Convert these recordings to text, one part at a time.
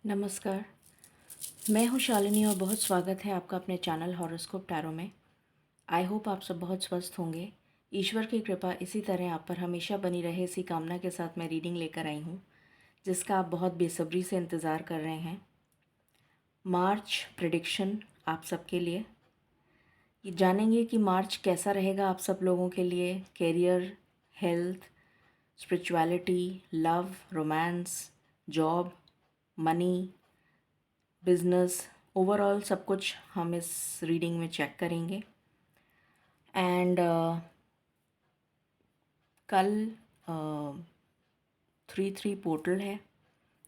नमस्कार। मैं हूँ शालिनी और बहुत स्वागत है आपका अपने चैनल हॉरोस्कोप टैरो में। आई होप आप सब बहुत स्वस्थ होंगे। ईश्वर की कृपा इसी तरह आप पर हमेशा बनी रहे, इसी कामना के साथ मैं रीडिंग लेकर आई हूँ जिसका आप बहुत बेसब्री से इंतज़ार कर रहे हैं। मार्च प्रेडिक्शन आप सबके लिए। ये जानेंगे कि मार्च कैसा रहेगा आप सब लोगों के लिए। Career, health, spirituality, love, romance, job, money, business, overall सब कुछ हम इस रीडिंग में चेक करेंगे। एंड कल 3/3 पोर्टल है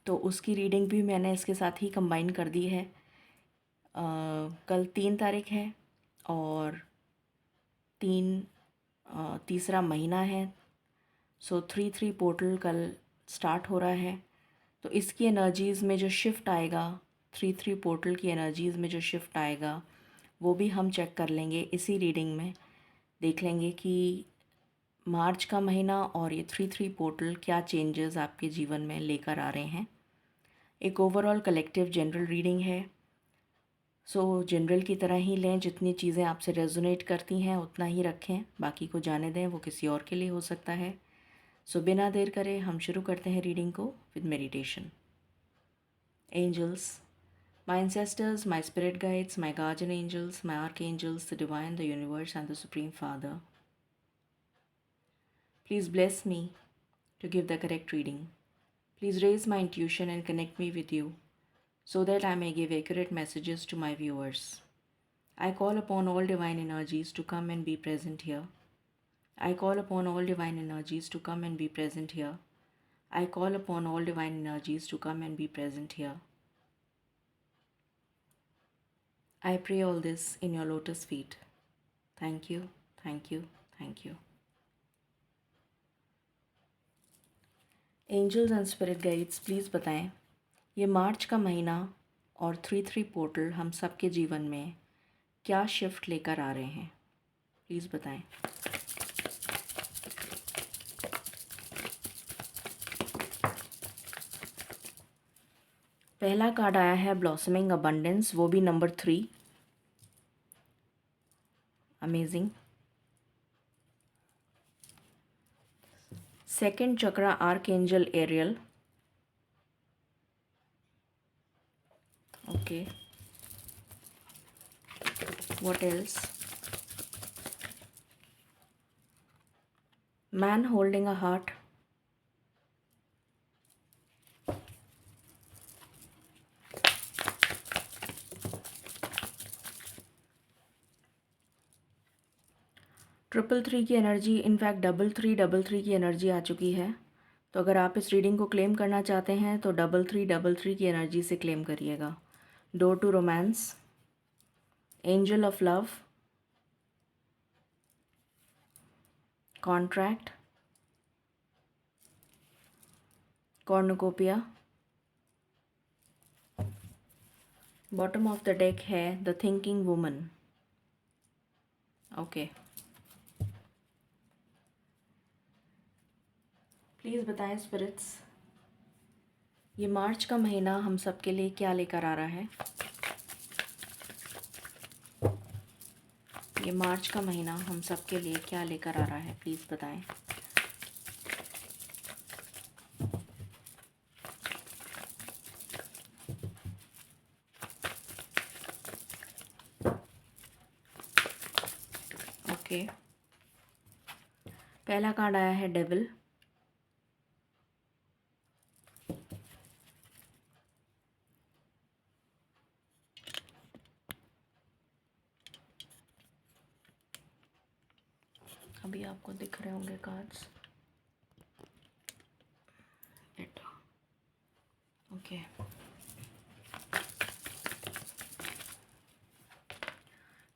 तो उसकी रीडिंग भी मैंने इसके साथ ही कंबाइन कर दी है। कल 3 तारीख है और 3 तीसरा महीना है। सो 3/3 पोर्टल कल स्टार्ट हो रहा है तो इसकी एनर्जीज़ में जो शिफ्ट आएगा, 3/3 पोर्टल की एनर्जीज़ में जो शिफ्ट आएगा वो भी हम चेक कर लेंगे इसी रीडिंग में। देख लेंगे कि मार्च का महीना और ये 3/3 पोर्टल क्या चेंजेस आपके जीवन में लेकर आ रहे हैं। एक ओवरऑल कलेक्टिव जनरल रीडिंग है। सो जनरल की तरह ही लें, जितनी चीज़ें आपसे रेजोनेट करती हैं उतना ही रखें, बाकी को जाने दें, वो किसी और के लिए हो सकता है। सो बिना देर करे हम शुरू करते हैं रीडिंग को with meditation. Angels, my ancestors, my spirit guides, my guardian angels, my archangels, the divine, the universe, and the Supreme Father, please bless me to give the correct reading. Please raise my intuition and connect me with you so that I may give accurate messages to my viewers. I call upon all divine energies to come and be present here. I call upon all divine energies to come and be present here. I call upon all divine energies to come and be present here. I pray all this in your lotus feet. Thank you, thank you, thank you. Angels and spirit guides, please बताएं ये March का महीना और 3/3 portal हम सब के जीवन में क्या शिफ्ट लेकर आ रहे हैं। प्लीज़ बताएं। पहला कार्ड आया है ब्लॉसमिंग अबंडेंस, वो भी number 3। Amazing. Second chakra archangel Ariel. Okay, what else? Man holding a heart. Triple 3 की एनर्जी, इनफैक्ट 3/3 की एनर्जी आ चुकी है। तो अगर आप इस रीडिंग को क्लेम करना चाहते हैं तो 3/3 की एनर्जी से क्लेम करिएगा। Door to romance, angel of love, contract, cornucopia. Bottom of the deck है the thinking woman. Okay, please बताएं स्पिरिट्स ये मार्च का महीना हम सब के लिए क्या लेकर आ रहा है। ये मार्च का महीना हम सब के लिए क्या लेकर आ रहा है, प्लीज़ बताएं। ओके, पहला कार्ड आया है डेविल। अभी आपको दिख रहे होंगे cards. Okay,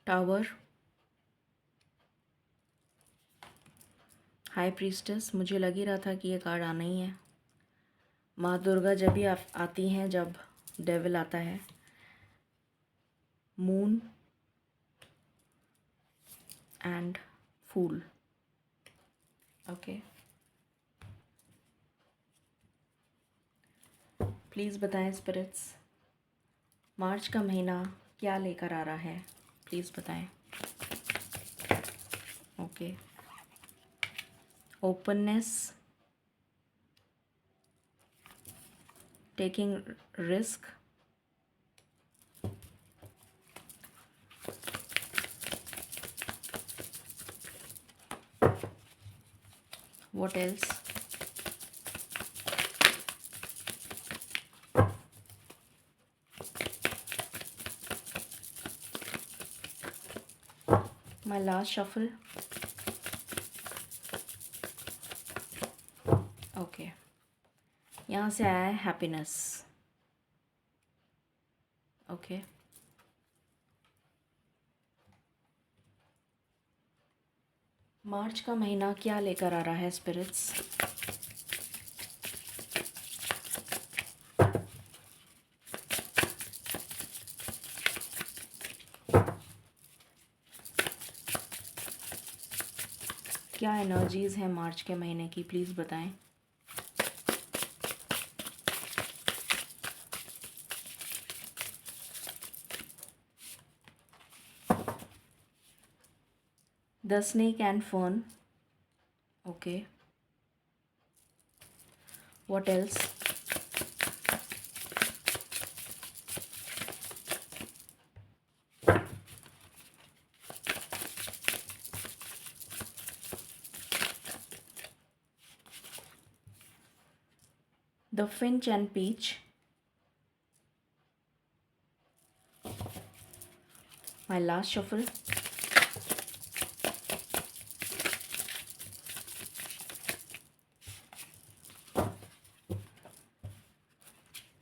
tower, high priestess. मुझे लग ही रहा था कि ये कार्ड आना ही है। माँ दुर्गा जब भी आती हैं जब डेविल आता है। Moon and fool. Okay, please बताएं स्पिरिट्स, मार्च का महीना क्या लेकर आ रहा है, प्लीज़ बताएं। Okay, openness, taking risk, what else? My last shuffle. Okay, यहाँ से आया है हैप्पीनेस। ओके, मार्च का महीना क्या लेकर आ रहा है स्पिरिट्स? क्या एनर्जीज़ हैं मार्च के महीने की, प्लीज़ बताएं। The snake and fern. Okay, what else? The finch and peach. My last shuffle.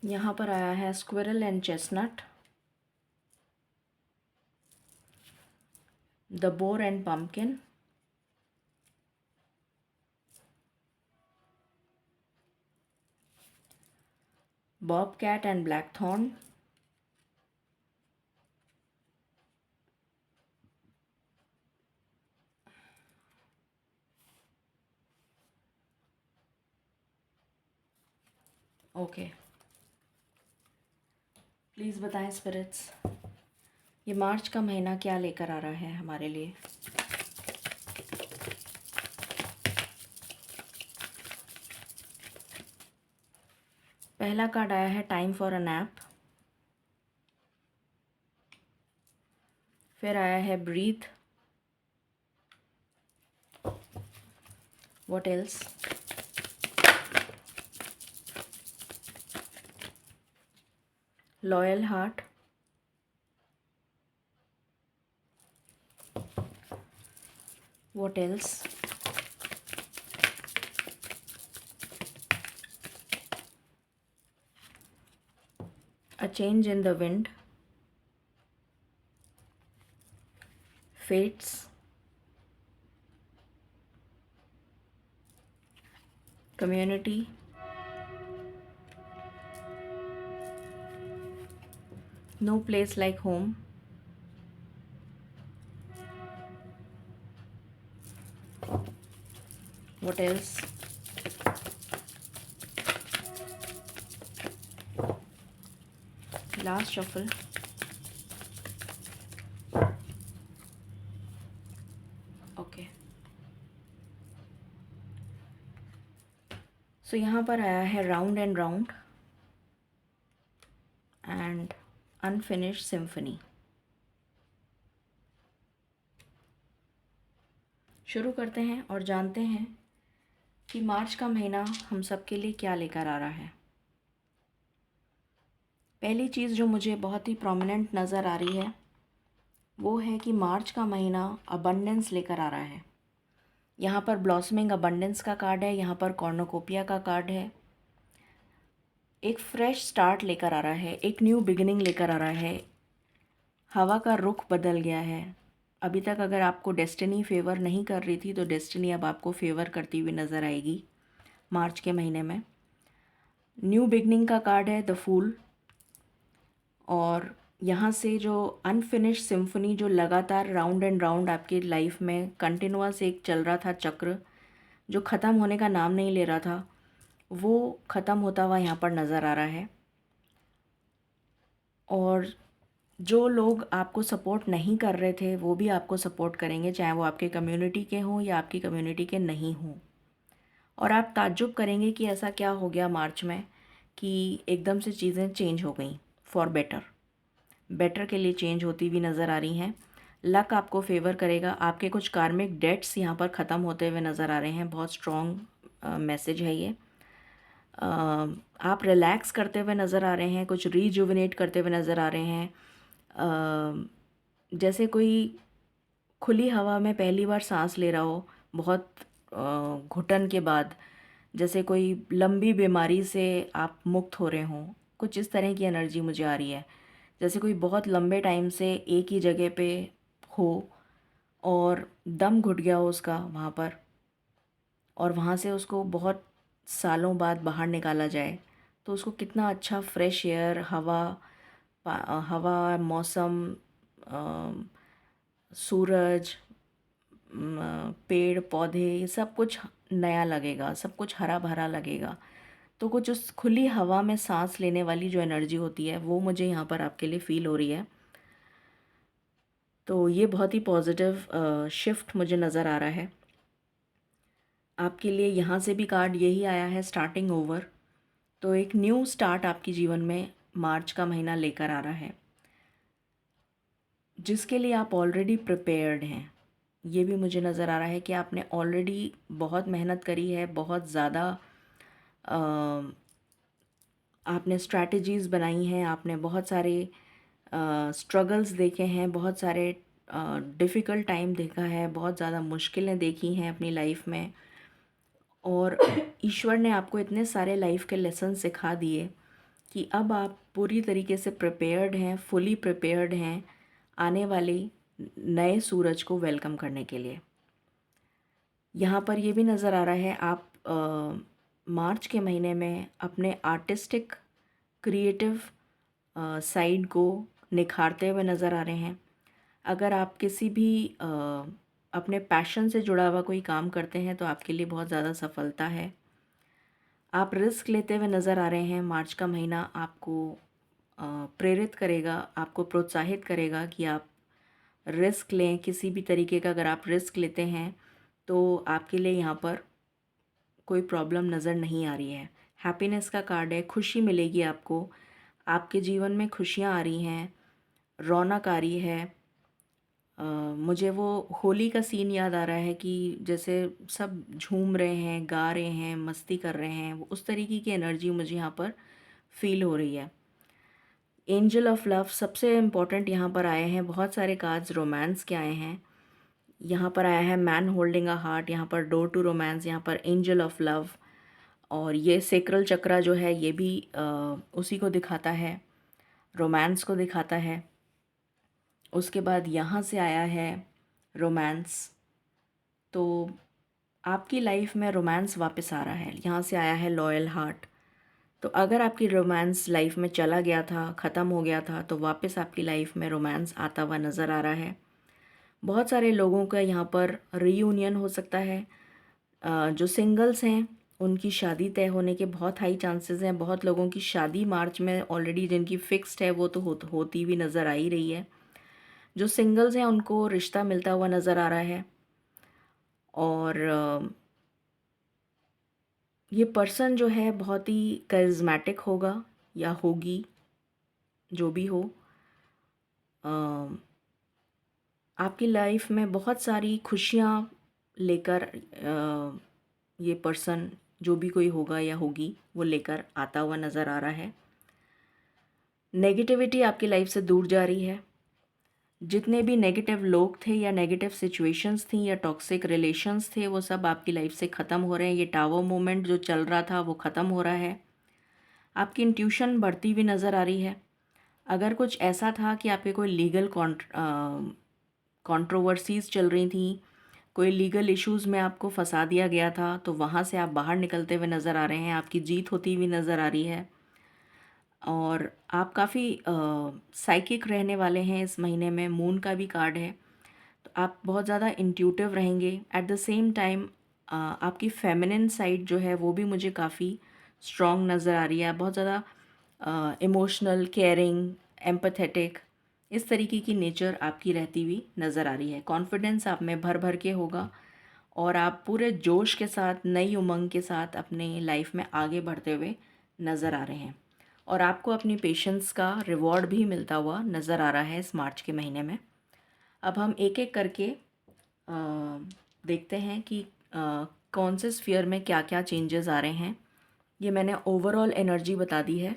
यहाँ पर आया है squirrel and chestnut, the boar and pumpkin, bobcat and blackthorn, okay. Please बताएं स्पिरिट्स, ये मार्च का महीना क्या लेकर आ रहा है हमारे लिए। पहला कार्ड आया है टाइम फॉर अ नैप, फिर आया है breath, what else? Loyal heart, what else? A change in the wind, fates, community, no place like home, what else? Last shuffle. Okay, so यहाँ पर आया है round and round and unfinished symphony. शुरू करते हैं और जानते हैं कि मार्च का महीना हम सब के लिए क्या लेकर आ रहा है। पहली चीज़ जो मुझे बहुत ही प्रोमिनेंट नज़र आ रही है वो है कि मार्च का महीना अबंडेंस लेकर आ रहा है। यहाँ पर ब्लॉसमिंग अबंडेंस का कार्ड है, यहाँ पर कॉर्नोकोपिया का कार्ड है। एक फ्रेश स्टार्ट लेकर आ रहा है, एक न्यू बिगिनिंग लेकर आ रहा है। हवा का रुख बदल गया है। अभी तक अगर आपको डेस्टिनी फेवर नहीं कर रही थी तो डेस्टिनी अब आपको फेवर करती हुई नज़र आएगी मार्च के महीने में। न्यू बिगनिंग का कार्ड है द फूल, और यहाँ से जो अनफिनिश्ड सिम्फनी जो लगातार राउंड एंड राउंड आपकी लाइफ में कंटिन्यूअस एक चल रहा था चक्र जो ख़त्म होने का नाम नहीं ले रहा था, वो ख़त्म होता हुआ यहाँ पर नज़र आ रहा है। और जो लोग आपको सपोर्ट नहीं कर रहे थे वो भी आपको सपोर्ट करेंगे, चाहे वो आपके कम्युनिटी के हों या आपकी कम्युनिटी के नहीं हों। और आप ताज्जुब करेंगे कि ऐसा क्या हो गया मार्च में कि एकदम से चीज़ें चेंज हो गई फॉर बेटर। बेटर के लिए चेंज होती हुई नज़र आ रही हैं। लक आपको फेवर करेगा। आपके कुछ कार्मिक डेट्स यहाँ पर ख़त्म होते हुए नज़र आ रहे हैं। बहुत स्ट्रॉन्ग मैसेज है ये। आप रिलैक्स करते हुए नज़र आ रहे हैं, कुछ रीजुविनेट करते हुए नज़र आ रहे हैं। जैसे कोई खुली हवा में पहली बार सांस ले रहा हो, बहुत घुटन के बाद, जैसे कोई लंबी बीमारी से आप मुक्त हो रहे हों, कुछ इस तरह की एनर्जी मुझे आ रही है। जैसे कोई बहुत लंबे टाइम से एक ही जगह पे हो और दम घुट गया हो उसका वहाँ पर, और वहाँ से उसको बहुत सालों बाद बाहर निकाला जाए, तो उसको कितना अच्छा फ्रेश एयर, हवा, हवा, मौसम, सूरज, पेड़ पौधे, ये सब कुछ नया लगेगा, सब कुछ हरा भरा लगेगा। तो कुछ उस खुली हवा में सांस लेने वाली जो एनर्जी होती है वो मुझे यहाँ पर आपके लिए फ़ील हो रही है। तो ये बहुत ही पॉजिटिव शिफ्ट मुझे नज़र आ रहा है। आपके लिए यहाँ से भी कार्ड यही आया है, स्टार्टिंग ओवर। तो एक न्यू स्टार्ट आपके जीवन में मार्च का महीना लेकर आ रहा है, जिसके लिए आप ऑलरेडी प्रिपेयर्ड हैं। ये भी मुझे नज़र आ रहा है कि आपने ऑलरेडी बहुत मेहनत करी है, बहुत ज़्यादा आपने स्ट्रैटेजीज़ बनाई हैं, आपने बहुत सारे स्ट्रगल्स देखे हैं, बहुत सारे डिफ़िकल्ट टाइम देखा है, बहुत ज़्यादा मुश्किलें देखी हैं अपनी लाइफ में, और ईश्वर ने आपको इतने सारे लाइफ के लेसन सिखा दिए कि अब आप पूरी तरीके से प्रिपेयर्ड हैं, फुली प्रिपेयर्ड हैं आने वाले नए सूरज को वेलकम करने के लिए। यहाँ पर ये भी नज़र आ रहा है आप मार्च के महीने में अपने आर्टिस्टिक क्रिएटिव साइड को निखारते हुए नज़र आ रहे हैं। अगर आप किसी भी अपने पैशन से जुड़ा हुआ कोई काम करते हैं तो आपके लिए बहुत ज़्यादा सफलता है। आप रिस्क लेते हुए नज़र आ रहे हैं। मार्च का महीना आपको प्रेरित करेगा, आपको प्रोत्साहित करेगा कि आप रिस्क लें किसी भी तरीके का। अगर आप रिस्क लेते हैं तो आपके लिए यहाँ पर कोई प्रॉब्लम नज़र नहीं आ रही है। हैप्पीनेस का कार्ड है, खुशी मिलेगी आपको, आपके जीवन में खुशियाँ आ रही हैं, रौनक आ रही है। मुझे वो होली का सीन याद आ रहा है कि जैसे सब झूम रहे हैं, गा रहे हैं, मस्ती कर रहे हैं, वो उस तरीके की एनर्जी मुझे यहाँ पर फील हो रही है। एंजल ऑफ लव सबसे इम्पोर्टेंट यहाँ पर आए हैं। बहुत सारे कार्ड्स रोमांस के आए हैं। यहाँ पर आया है मैन होल्डिंग अ हार्ट, यहाँ पर डोर टू रोमांस, यहाँ पर एंजल ऑफ लव, और ये सेक्रल चक्रा जो है ये भी उसी को दिखाता है, रोमांस को दिखाता है। उसके बाद यहाँ से आया है रोमांस, तो आपकी लाइफ में रोमांस वापस आ रहा है। यहाँ से आया है लॉयल हार्ट। तो अगर आपकी रोमांस लाइफ में चला गया था, ख़त्म हो गया था, तो वापस आपकी लाइफ में रोमांस आता हुआ नज़र आ रहा है। बहुत सारे लोगों का यहाँ पर रीयूनियन हो सकता है। जो सिंगल्स हैं उनकी शादी तय होने के बहुत हाई चांसेस हैं। बहुत लोगों की शादी मार्च में ऑलरेडी जिनकी फिक्स्ड है वो तो होती हुई नज़र आ ही रही है। जो सिंगल्स हैं उनको रिश्ता मिलता हुआ नज़र आ रहा है। और ये पर्सन जो है बहुत ही करिज्मेटिक होगा या होगी, जो भी हो। आपकी लाइफ में बहुत सारी खुशियाँ लेकर ये पर्सन, जो भी कोई होगा या होगी, वो लेकर आता हुआ नज़र आ रहा है। नेगेटिविटी आपकी लाइफ से दूर जा रही है। जितने भी नेगेटिव लोग थे या नेगेटिव सिचुएशंस थी या टॉक्सिक रिलेशंस थे, वो सब आपकी लाइफ से ख़त्म हो रहे हैं। ये टावर मोमेंट जो चल रहा था वो ख़त्म हो रहा है। आपकी इंट्यूशन बढ़ती हुई नज़र आ रही है। अगर कुछ ऐसा था कि आपके कोई लीगल कंट्रोवर्सीज़ चल रही थी, कोई लीगल इश्यूज़ में आपको फंसा दिया गया था, तो वहाँ से आप बाहर निकलते हुए नज़र आ रहे हैं। आपकी जीत होती हुई नज़र आ रही है। और आप काफ़ी साइकिक रहने वाले हैं इस महीने में। मून का भी कार्ड है, तो आप बहुत ज़्यादा इंट्यूटिव रहेंगे। एट द सेम टाइम आपकी फेमिनिन साइड जो है वो भी मुझे काफ़ी स्ट्रॉन्ग नज़र आ रही है। आप बहुत ज़्यादा इमोशनल, केयरिंग, एम्पैथेटिक, इस तरीके की नेचर आपकी रहती हुई नज़र आ रही है। कॉन्फिडेंस आप में भर भर के होगा और आप पूरे जोश के साथ, नई उमंग के साथ अपने लाइफ में आगे बढ़ते हुए नज़र आ रहे हैं और आपको अपनी पेशेंस का रिवॉर्ड भी मिलता हुआ नज़र आ रहा है इस मार्च के महीने में। अब हम एक एक करके देखते हैं कि कौन से स्फीयर में क्या क्या चेंजेस आ रहे हैं। ये मैंने ओवरऑल एनर्जी बता दी है।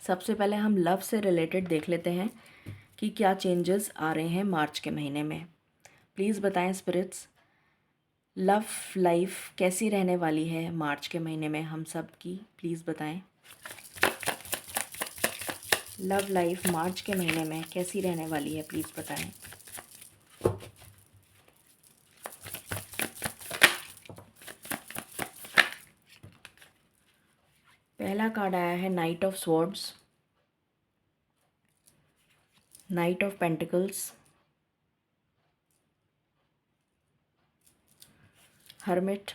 सबसे पहले हम लव से रिलेटेड देख लेते हैं कि क्या चेंजेस आ रहे हैं मार्च के महीने में। प्लीज़ बताएं स्पिरिट्स, लव लाइफ कैसी रहने वाली है मार्च के महीने में हम सब की, प्लीज़ बताएं। लव लाइफ मार्च के महीने में कैसी रहने वाली है, प्लीज़ बताएं। पहला कार्ड आया है knight of swords, knight of pentacles, hermit,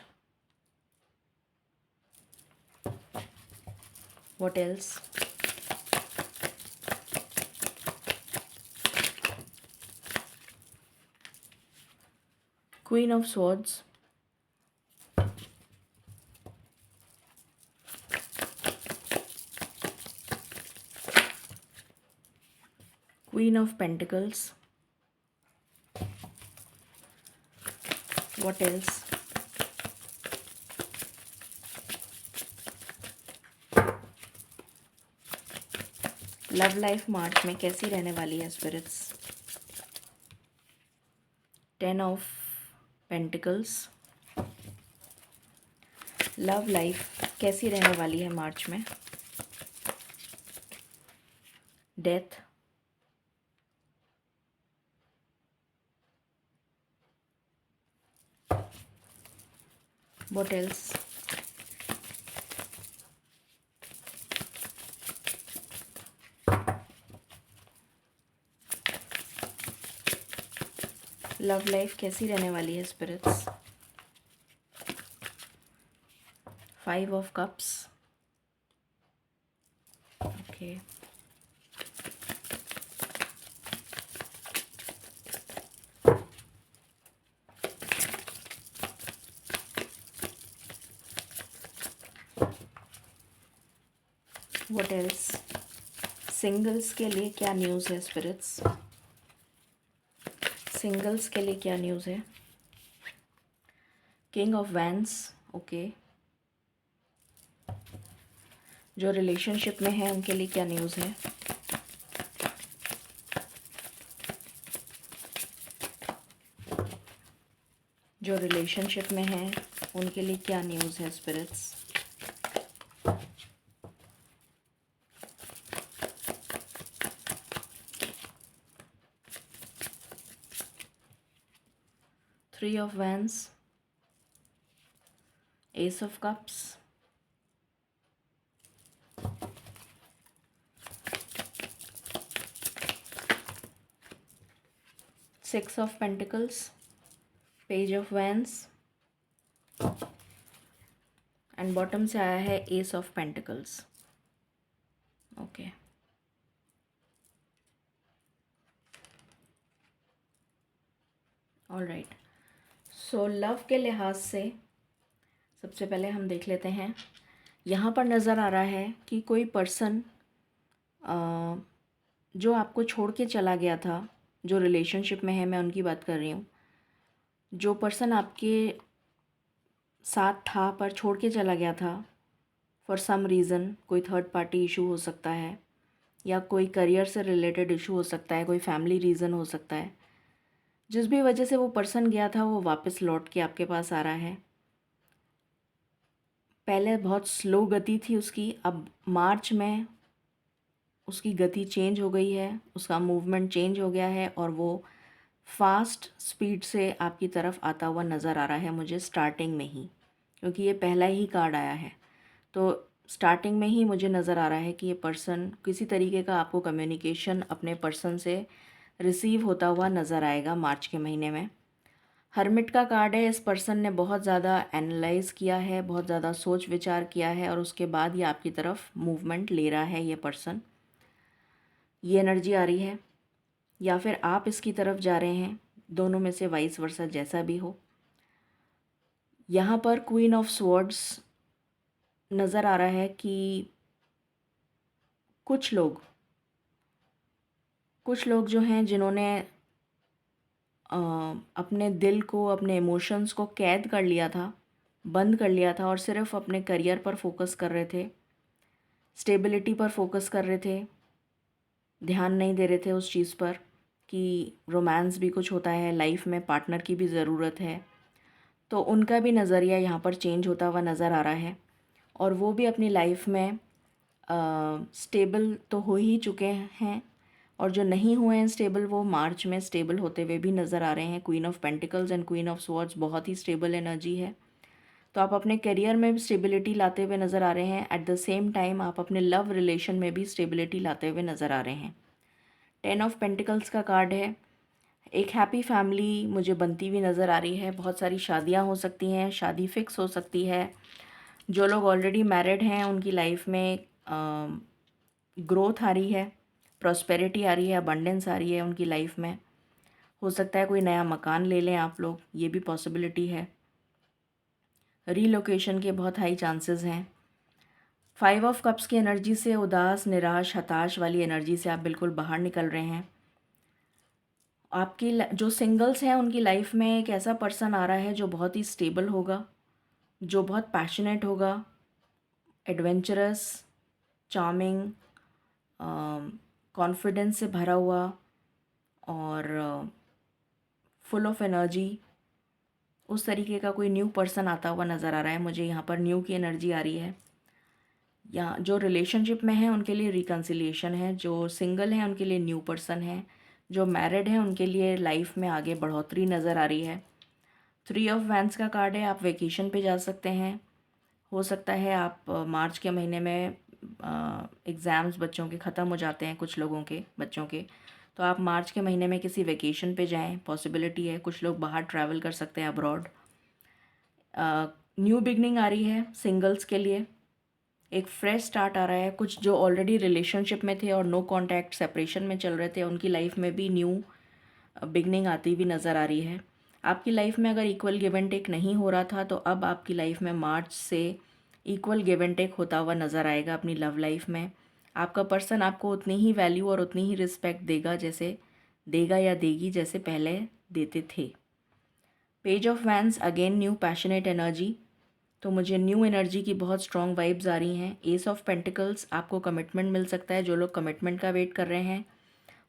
what else, queen of swords, queen of pentacles, what else, love life March में कैसी रहने वाली है spirits. 10 of pentacles, love life कैसी रहने वाली है मार्च में। Death, what else, love life कैसी रहने वाली है spirits. 5 of cups, okay, what else, singles के लिए क्या न्यूज़ है स्पिरिट्स, सिंगल्स के लिए क्या न्यूज़ है। किंग ऑफ वैंस, ओके, जो रिलेशनशिप में है उनके लिए क्या न्यूज़ है। जो रिलेशनशिप में है उनके लिए क्या न्यूज़ है spirits. Three of wands, ace of cups, six of pentacles, page of wands and bottom से आया है ace of pentacles, okay. All right, so love के लिहाज से सबसे पहले हम देख लेते हैं। यहाँ पर नज़र आ रहा है कि कोई पर्सन जो आपको छोड़ के चला गया था, जो रिलेशनशिप में है, मैं उनकी बात कर रही हूँ। जो पर्सन आपके साथ था पर छोड़ के चला गया था फॉर सम रीज़न, कोई थर्ड पार्टी इशू हो सकता है या कोई करियर से रिलेटेड इशू हो सकता है, कोई फैमिली रीज़न हो सकता है। जिस भी वजह से वो पर्सन गया था वो वापस लौट के आपके पास आ रहा है। पहले बहुत स्लो गति थी उसकी, अब मार्च में उसकी गति चेंज हो गई है, उसका मूवमेंट चेंज हो गया है और वो फास्ट स्पीड से आपकी तरफ आता हुआ नज़र आ रहा है मुझे स्टार्टिंग में ही, क्योंकि ये पहला ही कार्ड आया है। तो स्टार्टिंग में ही मुझे नज़र आ रहा है कि ये पर्सन किसी तरीके का आपको कम्युनिकेशन अपने पर्सन से रिसीव होता हुआ नज़र आएगा मार्च के महीने में। हर्मिट का कार्ड है, इस पर्सन ने बहुत ज़्यादा एनालाइज किया है, बहुत ज़्यादा सोच विचार किया है और उसके बाद ये आपकी तरफ मूवमेंट ले रहा है ये पर्सन। ये एनर्जी आ रही है, या फिर आप इसकी तरफ जा रहे हैं, दोनों में से वाइस वर्सा, जैसा भी हो। यहाँ पर क्वीन ऑफ स्वॉर्ड्स नज़र आ रहा है कि कुछ लोग जो हैं जिन्होंने अपने दिल को, अपने इमोशंस को कैद कर लिया था, बंद कर लिया था और सिर्फ अपने करियर पर फोकस कर रहे थे, स्टेबिलिटी पर फोकस कर रहे थे, ध्यान नहीं दे रहे थे उस चीज़ पर कि रोमांस भी कुछ होता है, लाइफ में पार्टनर की भी ज़रूरत है। तो उनका भी नज़रिया यहाँ पर चेंज होता हुआ नज़र आ रहा है और वो भी अपनी लाइफ में स्टेबल तो हो ही चुके हैं, और जो नहीं हुए हैं स्टेबल, वो मार्च में स्टेबल होते हुए भी नज़र आ रहे हैं। Queen of pentacles and queen of swords बहुत ही स्टेबल एनर्जी है। तो आप अपने करियर में भी स्टेबिलिटी लाते हुए नज़र आ रहे हैं, एट द सेम टाइम आप अपने लव रिलेशन में भी स्टेबिलिटी लाते हुए नज़र आ रहे हैं। 10 ऑफ पेंटिकल्स का कार्ड है। एक हैप्पी फैमिली मुझे बनती हुई नज़र आ रही है। बहुत सारी शादियां हो सकती हैं, शादी फिक्स हो सकती है। जो लोग ऑलरेडी मैरिड हैं उनकी लाइफ में ग्रोथ आ रही है, प्रॉस्पेरिटी आ रही है, अबंडेंस आ रही है उनकी लाइफ में। हो सकता है कोई नया मकान ले लें आप लोग, ये भी पॉसिबिलिटी है। रीलोकेशन के बहुत हाई चांसेस हैं। 5 ऑफ कप्स की एनर्जी से उदास, निराश, हताश वाली एनर्जी से आप बिल्कुल बाहर निकल रहे हैं। आपकी जो सिंगल्स हैं उनकी लाइफ में एक ऐसा पर्सन आ रहा है जो बहुत ही स्टेबल होगा, जो बहुत पैशनेट होगा, एडवेंचरस, चार्मिंग, कॉन्फिडेंस से भरा हुआ और फुल ऑफ एनर्जी। उस तरीके का कोई न्यू पर्सन आता हुआ नज़र आ रहा है मुझे। यहाँ पर न्यू की एनर्जी आ रही है। या जो रिलेशनशिप में है उनके लिए रिकन्सिलिएशन है, जो सिंगल हैं उनके लिए न्यू पर्सन है, जो मैरिड हैं उनके लिए लाइफ में आगे बढ़ोतरी नज़र आ रही है। 3 ऑफ वैंस का कार्ड है। आप वेकेशन पे जा सकते हैं। हो सकता है आप मार्च के महीने में एग्ज़ाम्स बच्चों के ख़त्म हो जाते हैं, कुछ लोगों के, बच्चों के, तो आप मार्च के महीने में किसी वेकेशन पे जाएं, पॉसिबिलिटी है। कुछ लोग बाहर ट्रैवल कर सकते हैं अब्रॉड। न्यू बिगनिंग आ रही है सिंगल्स के लिए, एक फ्रेश स्टार्ट आ रहा है। कुछ जो ऑलरेडी रिलेशनशिप में थे और नो कांटेक्ट, सेपरेशन में चल रहे थे, उनकी लाइफ में भी न्यू बिगनिंग आती हुई नज़र आ रही है। आपकी लाइफ में अगर इक्वल गिव एंड टेक नहीं हो रहा था तो अब आपकी लाइफ में मार्च से इक्वल गिव एंड टेक होता हुआ नज़र आएगा अपनी लव लाइफ में। आपका पर्सन आपको उतनी ही वैल्यू और उतनी ही रिस्पेक्ट देगा जैसे देगा या देगी जैसे पहले देते थे। Page of vents, again new passionate energy. तो मुझे न्यू एनर्जी की बहुत स्ट्रॉन्ग वाइब्स आ रही हैं। एस ऑफ पेंटिकल्स, आपको कमिटमेंट मिल सकता है। जो लोग कमिटमेंट का वेट कर रहे हैं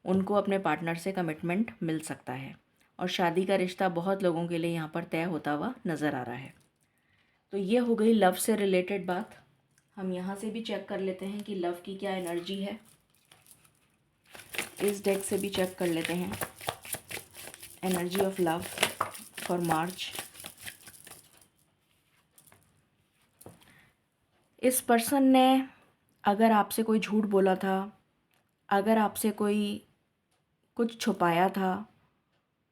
उनको अपने पार्टनर से कमिटमेंट मिल सकता है और शादी का रिश्ता बहुत लोगों के लिए यहाँ पर तय होता हुआ नज़र आ रहा है। तो ये हो गई लव से रिलेटेड बात। हम यहाँ से भी चेक कर लेते हैं कि लव की क्या एनर्जी है। इस डेक से भी चेक कर लेते हैं energy of love for March. इस पर्सन ने अगर आपसे कोई झूठ बोला था, अगर आपसे कोई कुछ छुपाया था,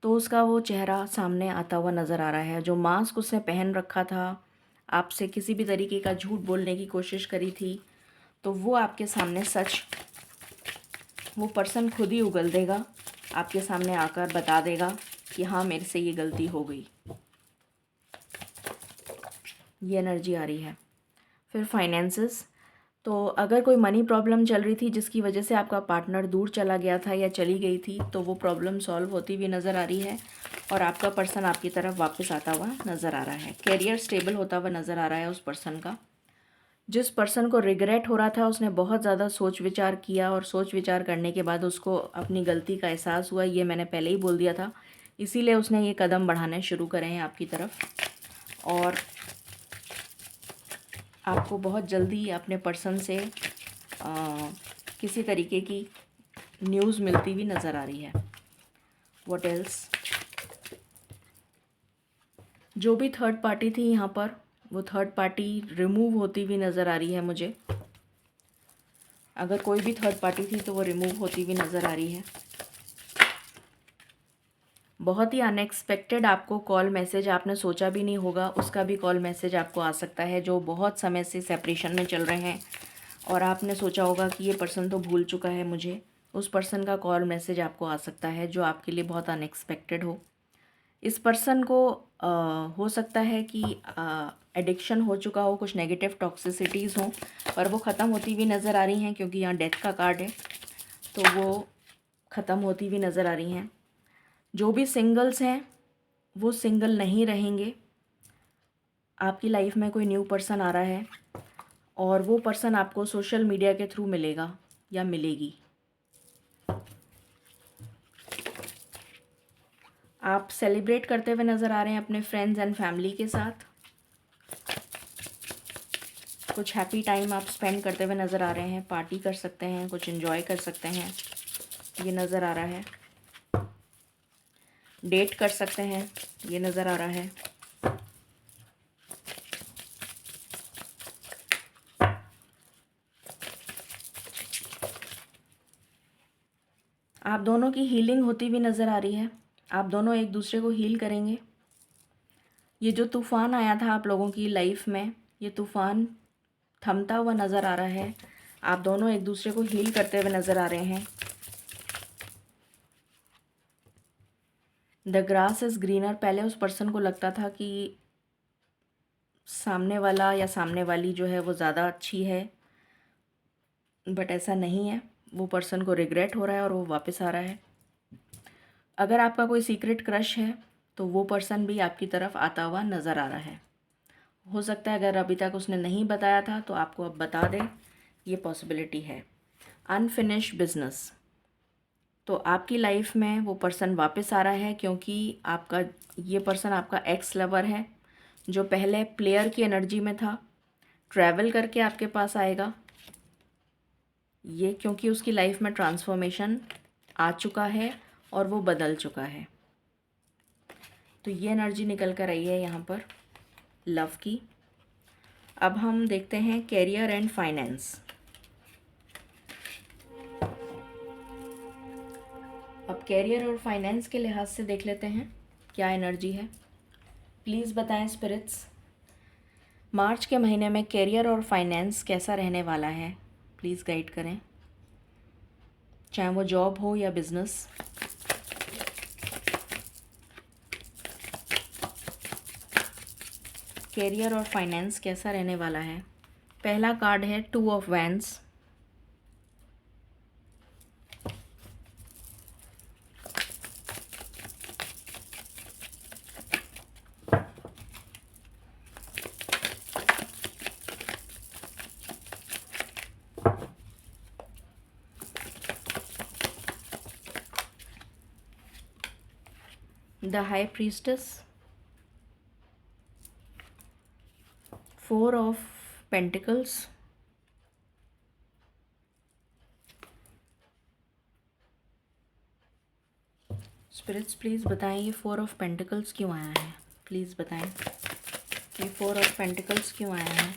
तो उसका वो चेहरा सामने आता हुआ नज़र आ रहा है। जो मास्क उसने पहन रखा था, आपसे किसी भी तरीके का झूठ बोलने की कोशिश करी थी, तो वो आपके सामने सच वो पर्सन खुद ही उगल देगा, आपके सामने आकर बता देगा कि हाँ मेरे से ये गलती हो गई। ये एनर्जी आ रही है। फिर फाइनेंसेस, तो अगर कोई मनी प्रॉब्लम चल रही थी जिसकी वजह से आपका पार्टनर दूर चला गया था या चली गई थी, तो वो प्रॉब्लम सॉल्व होती हुई नज़र आ रही है और आपका पर्सन आपकी तरफ वापस आता हुआ नज़र आ रहा है। कैरियर स्टेबल होता हुआ नज़र आ रहा है उस पर्सन का। जिस पर्सन को रिग्रेट हो रहा था उसने बहुत ज़्यादा सोच विचार किया और सोच विचार करने के बाद उसको अपनी गलती का एहसास हुआ। ये मैंने पहले ही बोल दिया था, इसीलिए उसने ये कदम बढ़ाने शुरू करे हैं आपकी तरफ और आपको बहुत जल्दी अपने पर्सन से किसी तरीके की न्यूज़ मिलती हुई नज़र आ रही है। व्हाट एल्स, जो भी थर्ड पार्टी थी यहाँ पर, वो थर्ड पार्टी रिमूव होती हुई नज़र आ रही है मुझे। अगर कोई भी थर्ड पार्टी थी तो वो रिमूव होती हुई नज़र आ रही है। बहुत ही अनएक्सपेक्टेड आपको कॉल मैसेज, आपने सोचा भी नहीं होगा उसका भी कॉल मैसेज आपको आ सकता है। जो बहुत समय से सेपरेशन में चल रहे हैं और आपने सोचा होगा कि ये पर्सन तो भूल चुका है मुझे, उस पर्सन का कॉल मैसेज आपको आ सकता है जो आपके लिए बहुत अनएक्सपेक्टेड हो। इस पर्सन को हो सकता है कि एडिक्शन हो चुका हो, कुछ नेगेटिव टॉक्सिसिटीज़ हों, पर वो ख़त्म होती हुई नज़र आ रही हैं क्योंकि यहाँ डेथ का कार्ड है, तो वो ख़त्म होती हुई नज़र आ रही हैं। जो भी सिंगल्स हैं वो सिंगल नहीं रहेंगे। आपकी लाइफ में कोई न्यू पर्सन आ रहा है और वो पर्सन आपको सोशल मीडिया के थ्रू मिलेगा या मिलेगी। आप सेलिब्रेट करते हुए नज़र आ रहे हैं अपने फ्रेंड्स एंड फैमिली के साथ। कुछ हैप्पी टाइम आप स्पेंड करते हुए नज़र आ रहे हैं, पार्टी कर सकते हैं, कुछ एंजॉय कर सकते हैं, ये नज़र आ रहा है। डेट कर सकते हैं, ये नज़र आ रहा है। आप दोनों की हीलिंग होती हुई नज़र आ रही है। आप दोनों एक दूसरे को हील करेंगे। ये जो तूफ़ान आया था आप लोगों की लाइफ में, ये तूफ़ान थमता हुआ नज़र आ रहा है। आप दोनों एक दूसरे को हील करते हुए नज़र आ रहे हैं। The grass is greener. पहले उस पर्सन को लगता था कि सामने वाला या सामने वाली जो है वो ज़्यादा अच्छी है, बट ऐसा नहीं है। वो पर्सन को रिग्रेट हो रहा है और वो वापस आ रहा है। अगर आपका कोई सीक्रेट क्रश है तो वो पर्सन भी आपकी तरफ आता हुआ नज़र आ रहा है। हो सकता है अगर अभी तक उसने नहीं बताया था तो आपको अब बता दे, ये पॉसिबिलिटी है। Unfinished business. तो आपकी लाइफ में वो पर्सन वापस आ रहा है क्योंकि आपका ये पर्सन आपका एक्स लवर है जो पहले प्लेयर की एनर्जी में था। ट्रैवल करके आपके पास आएगा ये, क्योंकि उसकी लाइफ में ट्रांसफॉर्मेशन आ चुका है और वो बदल चुका है। तो ये एनर्जी निकल कर आई है यहाँ पर लव की। अब हम देखते हैं कैरियर एंड फाइनेंस। अब कैरियर और फाइनेंस के लिहाज से देख लेते हैं क्या एनर्जी है। प्लीज़ बताएं स्पिरिट्स, मार्च के महीने में कैरियर और फाइनेंस कैसा रहने वाला है। प्लीज़ गाइड करें, चाहे वो जॉब हो या बिजनेस। कैरियर और फाइनेंस कैसा रहने वाला है। पहला कार्ड है 2 of wands. The high priestess. 4 of pentacles. Spirits please बताएं ये 4 ऑफ पेंटिकल्स क्यों आया है। प्लीज़ बताएं ये 4 ऑफ पेंटिकल्स क्यों आया है।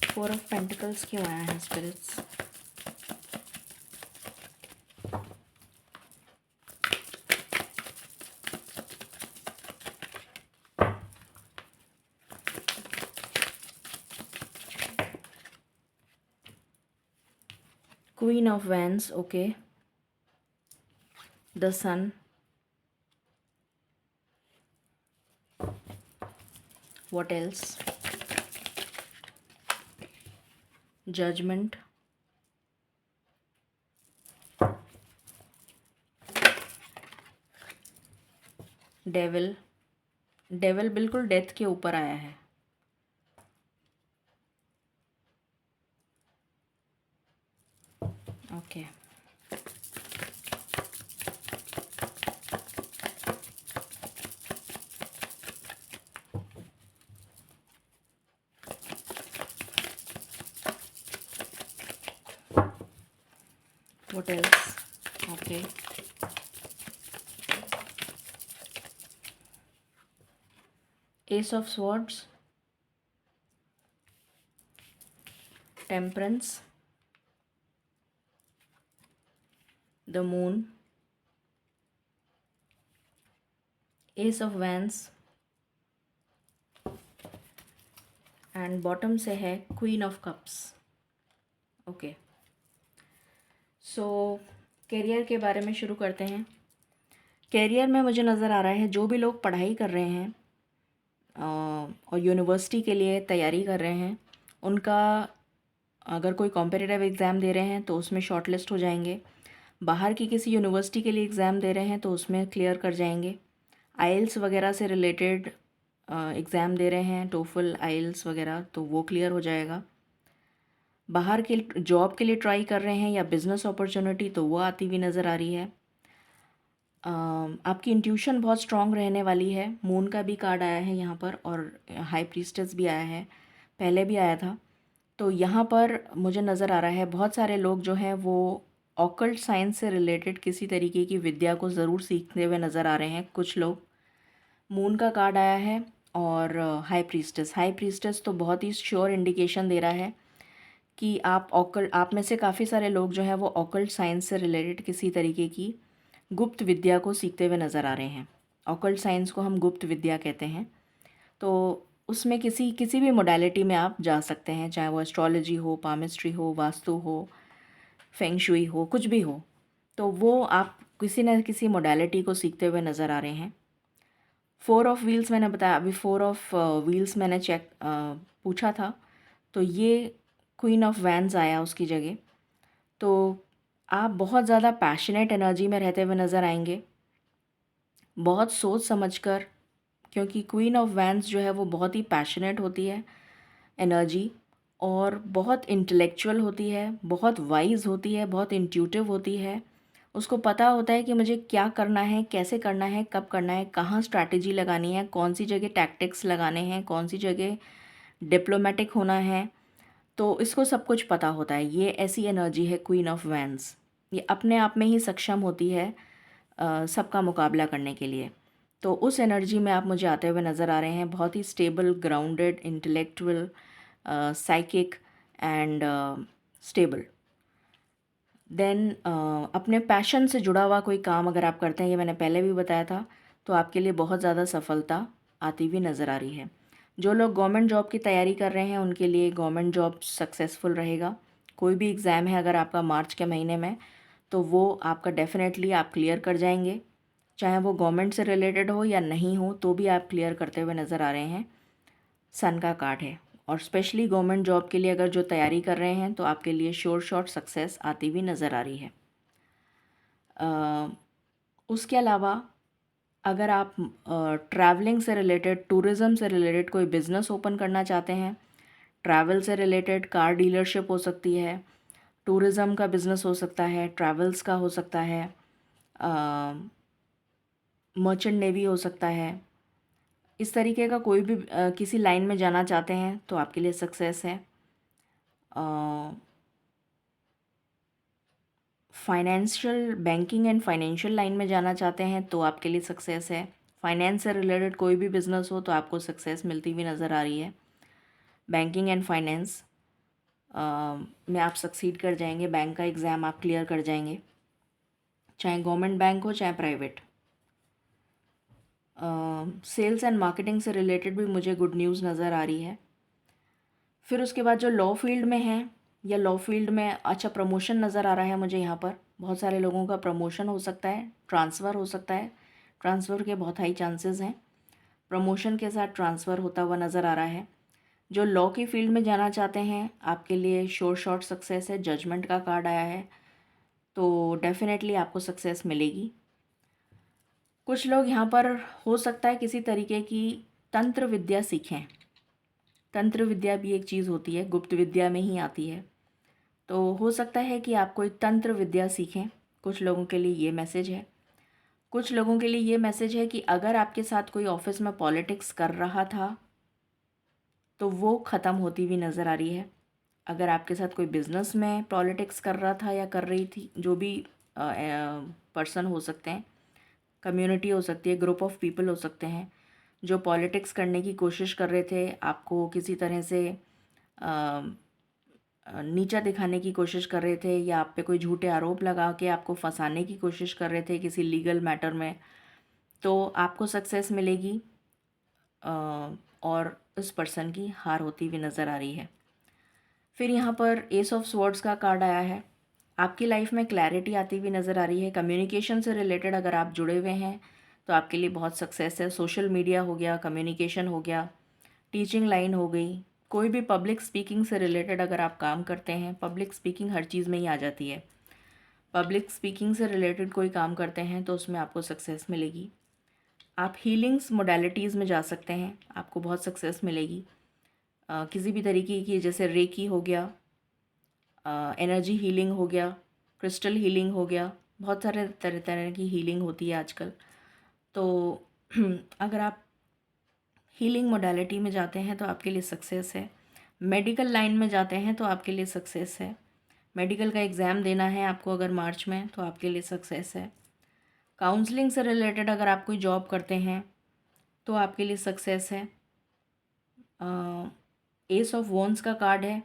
4 ऑफ पेंटिकल्स क्यों आया है spirits. Queen of wands, okay. The sun. What else. Judgement. Devil. Devil बिल्कुल डेथ के ऊपर आया है। Okay what else, okay. Ace of swords. Temperance. The moon. Ace of wands and bottom से है queen of cups. Okay, so career के बारे में शुरू करते हैं। करियर में मुझे नज़र आ रहा है जो भी लोग पढ़ाई कर रहे हैं और यूनिवर्सिटी के लिए तैयारी कर रहे हैं, उनका अगर कोई कॉम्पिटिटिव एग्ज़ाम दे रहे हैं तो उसमें शॉर्टलिस्ट हो जाएंगे। बाहर की किसी यूनिवर्सिटी के लिए एग्ज़ाम दे रहे हैं तो उसमें क्लियर कर जाएंगे। आइल्स वगैरह से रिलेटेड एग्ज़ाम दे रहे हैं, टोफल आइल्स वगैरह, तो वो क्लियर हो जाएगा। बाहर के जॉब के लिए ट्राई कर रहे हैं या बिज़नेस अपॉर्चुनिटी, तो वो आती हुई नज़र आ रही है। आपकी इंट्यूशन बहुत स्ट्रॉन्ग रहने वाली है। मून का भी कार्ड आया है यहाँ पर और हाई प्रीस्टेस भी आया है, पहले भी आया था। तो यहाँ पर मुझे नज़र आ रहा है बहुत सारे लोग जो हैं वो ऑकल्ट साइंस से रिलेटेड किसी तरीके की विद्या को ज़रूर सीखते हुए नज़र आ रहे हैं कुछ लोग। मून का कार्ड आया है और हाई प्रीस्टेस तो बहुत ही श्योर इंडिकेशन दे रहा है कि आप में से काफ़ी सारे लोग जो हैं वो ऑकल्ट साइंस से रिलेटेड किसी तरीके की गुप्त विद्या को सीखते हुए नज़र आ रहे हैं। ऑकल्ट साइंस को हम गुप्त विद्या कहते हैं। तो उसमें किसी भी मोडालिटी में आप जा सकते हैं, चाहे वो एस्ट्रोलॉजी हो, पामिस्ट्री हो, वास्तु हो, फेंग शुई हो, कुछ भी हो, तो वो आप किसी न किसी मोडालिटी को सीखते हुए नज़र आ रहे हैं। 4 ऑफ व्हील्स मैंने बताया, अभी 4 ऑफ व्हील्स मैंने पूछा था, तो ये क्वीन ऑफ वैंस आया उसकी जगह। तो आप बहुत ज़्यादा पैशनेट एनर्जी में रहते हुए नज़र आएंगे, बहुत सोच समझकर, क्योंकि क्वीन ऑफ वैंस जो है वो बहुत ही पैशनेट होती है एनर्जी, और बहुत इंटेलेक्चुअल होती है, बहुत वाइज होती है, बहुत इंट्यूटिव होती है। उसको पता होता है कि मुझे क्या करना है, कैसे करना है, कब करना है, कहाँ स्ट्रैटेजी लगानी है, कौन सी जगह टैक्टिक्स लगाने हैं, कौन सी जगह डिप्लोमेटिक होना है। तो इसको सब कुछ पता होता है। ये ऐसी एनर्जी है क्वीन ऑफ वैंस। ये अपने आप में ही सक्षम होती है सबका मुकाबला करने के लिए। तो उस एनर्जी में आप मुझे आते हुए नज़र आ रहे हैं, बहुत ही stable, grounded, intellectual, psychic and stable. Then अपने पैशन से जुड़ा हुआ कोई काम अगर आप करते हैं, ये मैंने पहले भी बताया था, तो आपके लिए बहुत ज़्यादा सफलता आती हुई नज़र आ रही है। जो लोग गवर्नमेंट जॉब की तैयारी कर रहे हैं उनके लिए गवर्नमेंट जॉब सक्सेसफुल रहेगा। कोई भी एग्ज़ाम है अगर आपका मार्च के महीने में, तो वो आपका डेफिनेटली आप क्लियर कर जाएंगे, चाहे वो गवर्नमेंट से रिलेटेड हो या नहीं हो, तो भी आप क्लियर करते हुए नज़र आ रहे हैं। सन का कार्ड है, और स्पेशली गवर्नमेंट जॉब के लिए अगर जो तैयारी कर रहे हैं तो आपके लिए श्योर शॉट सक्सेस आती हुई नज़र आ रही है। उसके अलावा अगर आप ट्रैवलिंग से रिलेटेड, टूरिज़्म से रिलेटेड कोई बिज़नेस ओपन करना चाहते हैं, ट्रैवल से रिलेटेड कार डीलरशिप हो सकती है, टूरिज़्म का बिज़नेस हो सकता है, ट्रैवल्स का हो सकता है, मर्चेंट नेवी हो सकता है, इस तरीके का कोई भी किसी लाइन में जाना चाहते हैं तो आपके लिए सक्सेस है। Financial, banking and financial line में जाना चाहते हैं तो आपके लिए सक्सेस है। फाइनेंस से रिलेटेड कोई भी बिज़नेस हो तो आपको सक्सेस मिलती हुई नज़र आ रही है। बैंकिंग एंड फाइनेंस में आप सक्सीड कर जाएंगे, बैंक का एग्ज़ाम आप क्लियर कर जाएंगे, चाहे गवर्नमेंट बैंक हो चाहे प्राइवेट। सेल्स एंड मार्केटिंग से रिलेटेड भी मुझे गुड न्यूज़ नज़र आ रही है। फिर उसके बाद जो लॉ फील्ड में है या लॉ फील्ड में अच्छा प्रमोशन नज़र आ रहा है मुझे यहाँ पर, बहुत सारे लोगों का प्रमोशन हो सकता है, ट्रांसफ़र हो सकता है, ट्रांसफ़र के बहुत हाई चांसेस हैं, प्रमोशन के साथ ट्रांसफ़र होता हुआ नज़र आ रहा है। जो लॉ की फील्ड में जाना चाहते हैं आपके लिए श्योर शॉट सक्सेस है। जजमेंट का कार्ड आया है, तो डेफिनेटली आपको सक्सेस मिलेगी। कुछ लोग यहाँ पर हो सकता है किसी तरीके की तंत्र विद्या सीखें। तंत्र विद्या भी एक चीज़ होती है, गुप्त विद्या में ही आती है, तो हो सकता है कि आप कोई तंत्र विद्या सीखें। कुछ लोगों के लिए ये मैसेज है। कुछ लोगों के लिए ये मैसेज है कि अगर आपके साथ कोई ऑफिस में पॉलिटिक्स कर रहा था तो वो ख़त्म होती हुई नज़र आ रही है। अगर आपके साथ कोई बिज़नेस में पॉलिटिक्स कर रहा था या कर रही थी, जो भी पर्सन हो सकते हैं, कम्युनिटी हो सकती है, ग्रुप ऑफ पीपल हो सकते हैं, जो पॉलिटिक्स करने की कोशिश कर रहे थे, आपको किसी तरह से नीचा दिखाने की कोशिश कर रहे थे, या आप पे कोई झूठे आरोप लगा के आपको फंसाने की कोशिश कर रहे थे किसी लीगल मैटर में, तो आपको सक्सेस मिलेगी। और उस पर्सन की हार होती हुई नज़र आ रही है। फिर यहाँ पर एस ऑफ स्वॉर्ड्स का कार्ड आया है। आपकी लाइफ में क्लैरिटी आती हुई नज़र आ रही है। कम्युनिकेशन से रिलेटेड अगर आप जुड़े हुए हैं तो आपके लिए बहुत सक्सेस है। सोशल मीडिया हो गया, कम्युनिकेशन हो गया, टीचिंग लाइन हो गई, कोई भी पब्लिक स्पीकिंग से रिलेटेड अगर आप काम करते हैं, पब्लिक स्पीकिंग हर चीज़ में ही आ जाती है। पब्लिक स्पीकिंग से रिलेटेड कोई काम करते हैं तो उसमें आपको सक्सेस मिलेगी। आप हीलिंग्स मोडालिटीज़ में जा सकते हैं, आपको बहुत सक्सेस मिलेगी। किसी भी तरीके की, जैसे रेकी हो गया, एनर्जी हीलिंग हो गया, क्रिस्टल हीलिंग हो गया, बहुत सारे तरह तरह की हीलिंग होती है आजकल। तो अगर आप हीलिंग मोडालिटी में जाते हैं तो आपके लिए सक्सेस है। मेडिकल लाइन में जाते हैं तो आपके लिए सक्सेस है। मेडिकल का एग्ज़ाम देना है आपको अगर मार्च में, तो आपके लिए सक्सेस है। काउंसलिंग से रिलेटेड अगर आप कोई जॉब करते हैं तो आपके लिए सक्सेस है। एस ऑफ वॉन्ड्स का कार्ड है।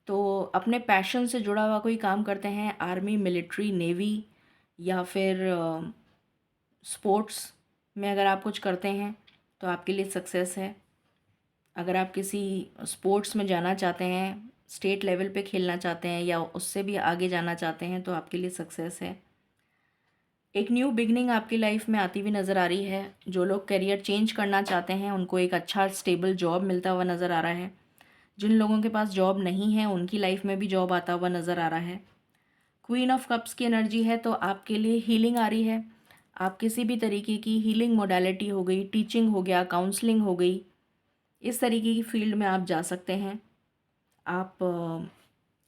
तो अपने पैशन से जुड़ा हुआ कोई काम करते हैं, आर्मी, मिलिट्री, नेवी या फिर स्पोर्ट्स में अगर आप कुछ करते हैं तो आपके लिए सक्सेस है। अगर आप किसी स्पोर्ट्स में जाना चाहते हैं, स्टेट लेवल पे खेलना चाहते हैं या उससे भी आगे जाना चाहते हैं तो आपके लिए सक्सेस है। एक न्यू बिगनिंग आपकी लाइफ में आती हुई नज़र आ रही है। जो लोग करियर चेंज करना चाहते हैं उनको एक अच्छा स्टेबल जॉब मिलता हुआ नज़र आ रहा है। जिन लोगों के पास जॉब नहीं है उनकी लाइफ में भी जॉब आता हुआ नज़र आ रहा है। क्वीन ऑफ कप्स की एनर्जी है, तो आपके लिए हीलिंग आ रही है। आप किसी भी तरीके की हीलिंग मोडालिटी हो गई, टीचिंग हो गया, काउंसलिंग हो गई, इस तरीके की फील्ड में आप जा सकते हैं। आप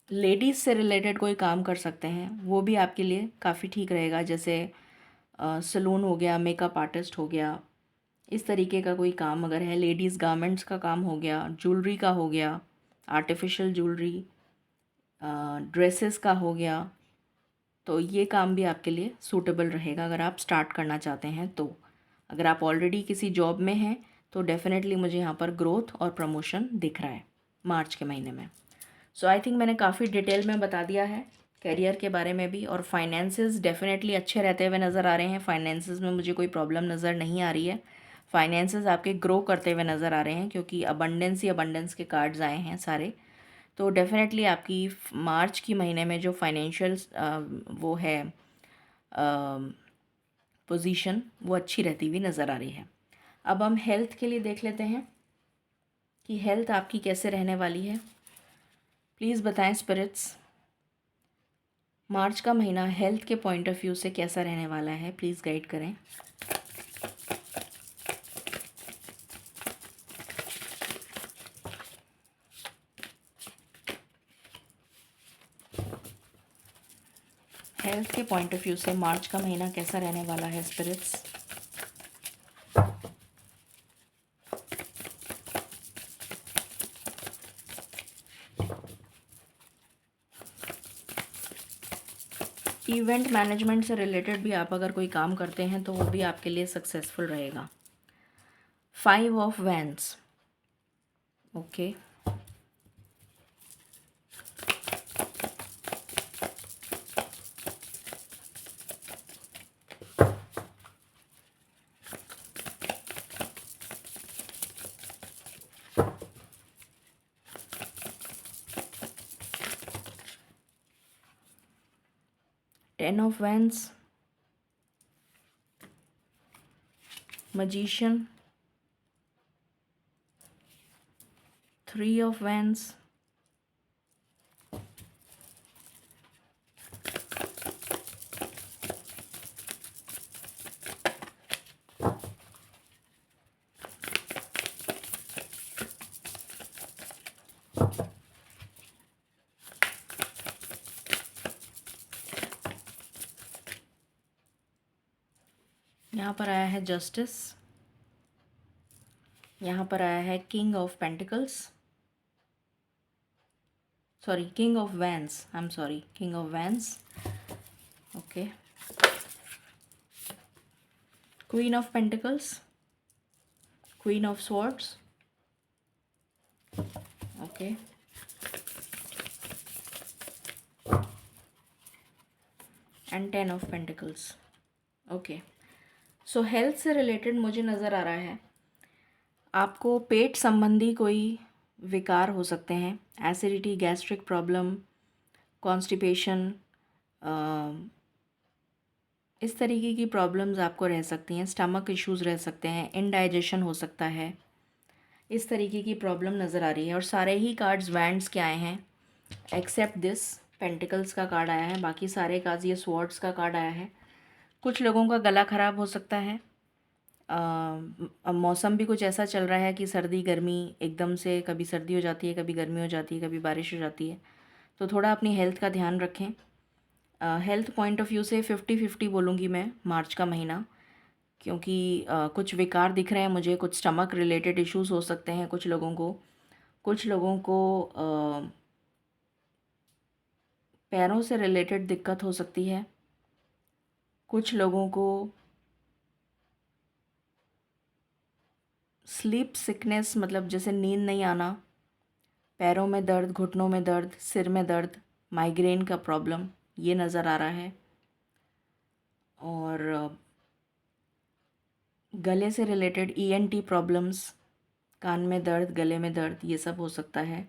लेडीज़ से रिलेटेड कोई काम कर सकते हैं, वो भी आपके लिए काफ़ी ठीक रहेगा। जैसे सलून हो गया, मेकअप आर्टिस्ट हो गया, इस तरीके का कोई काम अगर है, लेडीज़ गारमेंट्स का काम हो गया, ज्वेलरी का हो गया, आर्टिफिशियल ज्वेलरी, ड्रेसेस का हो गया, तो ये काम भी आपके लिए सूटेबल रहेगा अगर आप स्टार्ट करना चाहते हैं। तो अगर आप ऑलरेडी किसी जॉब में हैं तो डेफ़िनेटली मुझे यहाँ पर ग्रोथ और प्रमोशन दिख रहा है मार्च के महीने में। सो आई थिंक मैंने काफ़ी डिटेल में बता दिया है करियर के बारे में भी। और फाइनेंसेस डेफिनेटली अच्छे रहते हुए नज़र आ रहे हैं। फाइनेंसेस में मुझे कोई प्रॉब्लम नज़र नहीं आ रही है। फाइनेंसेस आपके ग्रो करते हुए नज़र आ रहे हैं क्योंकि अबंडेंस ही अबंडेंस के कार्ड्स आए हैं सारे। तो डेफिनेटली आपकी मार्च की महीने में जो फाइनेंशियल वो है पोजीशन, वो अच्छी रहती हुई नज़र आ रही है। अब हम हेल्थ के लिए देख लेते हैं कि हेल्थ आपकी कैसे रहने वाली है। प्लीज़ बताएं स्पिरिट्स, मार्च का महीना हेल्थ के पॉइंट ऑफ व्यू से कैसा रहने वाला है। प्लीज़ गाइड करें। हेल्थ के पॉइंट ऑफ व्यू से मार्च का महीना कैसा रहने वाला है स्पिरिट्स। इवेंट मैनेजमेंट से रिलेटेड भी आप अगर कोई काम करते हैं तो वो भी आपके लिए सक्सेसफुल रहेगा। 5 of wands, okay. Ten of wands, magician, 3 of wands, यहाँ पर आया है जस्टिस, यहाँ पर आया है king of pentacles, sorry king of wands, I am sorry, king of wands, okay. Queen of pentacles, queen of swords, okay. And 10 of pentacles, okay. So health से related मुझे नज़र आ रहा है आपको पेट संबंधी कोई विकार हो सकते हैं, एसिडिटी, गैस्ट्रिक प्रॉब्लम, कॉन्स्टिपेशन, इस तरीके की प्रॉब्लम्स आपको रह सकती हैं। स्टमक इश्यूज़ रह सकते हैं, इनडाइजेशन हो सकता है, इस तरीके की प्रॉब्लम नज़र आ रही है। और सारे ही कार्ड्स वैंड्स के आए हैं एक्सेप्ट दिस, पेंटिकल्स का कार्ड आया है। बाकी सारे कार्ड्स, ये स्वॉर्ड्स का कार्ड आया है। कुछ लोगों का गला ख़राब हो सकता है। मौसम भी कुछ ऐसा चल रहा है कि सर्दी गर्मी एकदम से, कभी सर्दी हो जाती है, कभी गर्मी हो जाती है, कभी बारिश हो जाती है। तो थोड़ा अपनी हेल्थ का ध्यान रखें। हेल्थ पॉइंट ऑफ व्यू से 50-50 बोलूँगी मैं मार्च का महीना, क्योंकि कुछ विकार दिख रहे हैं मुझे। कुछ स्टमक रिलेटेड इश्यूज़ हो सकते हैं कुछ लोगों को। कुछ लोगों को पैरों से रिलेटेड दिक्कत हो सकती है। कुछ लोगों को स्लीप सिकनेस, मतलब जैसे नींद नहीं आना, पैरों में दर्द, घुटनों में दर्द, सिर में दर्द, माइग्रेन का प्रॉब्लम, ये नज़र आ रहा है। और गले से रिलेटेड ईएनटी प्रॉब्लम्स, कान में दर्द, गले में दर्द, ये सब हो सकता है।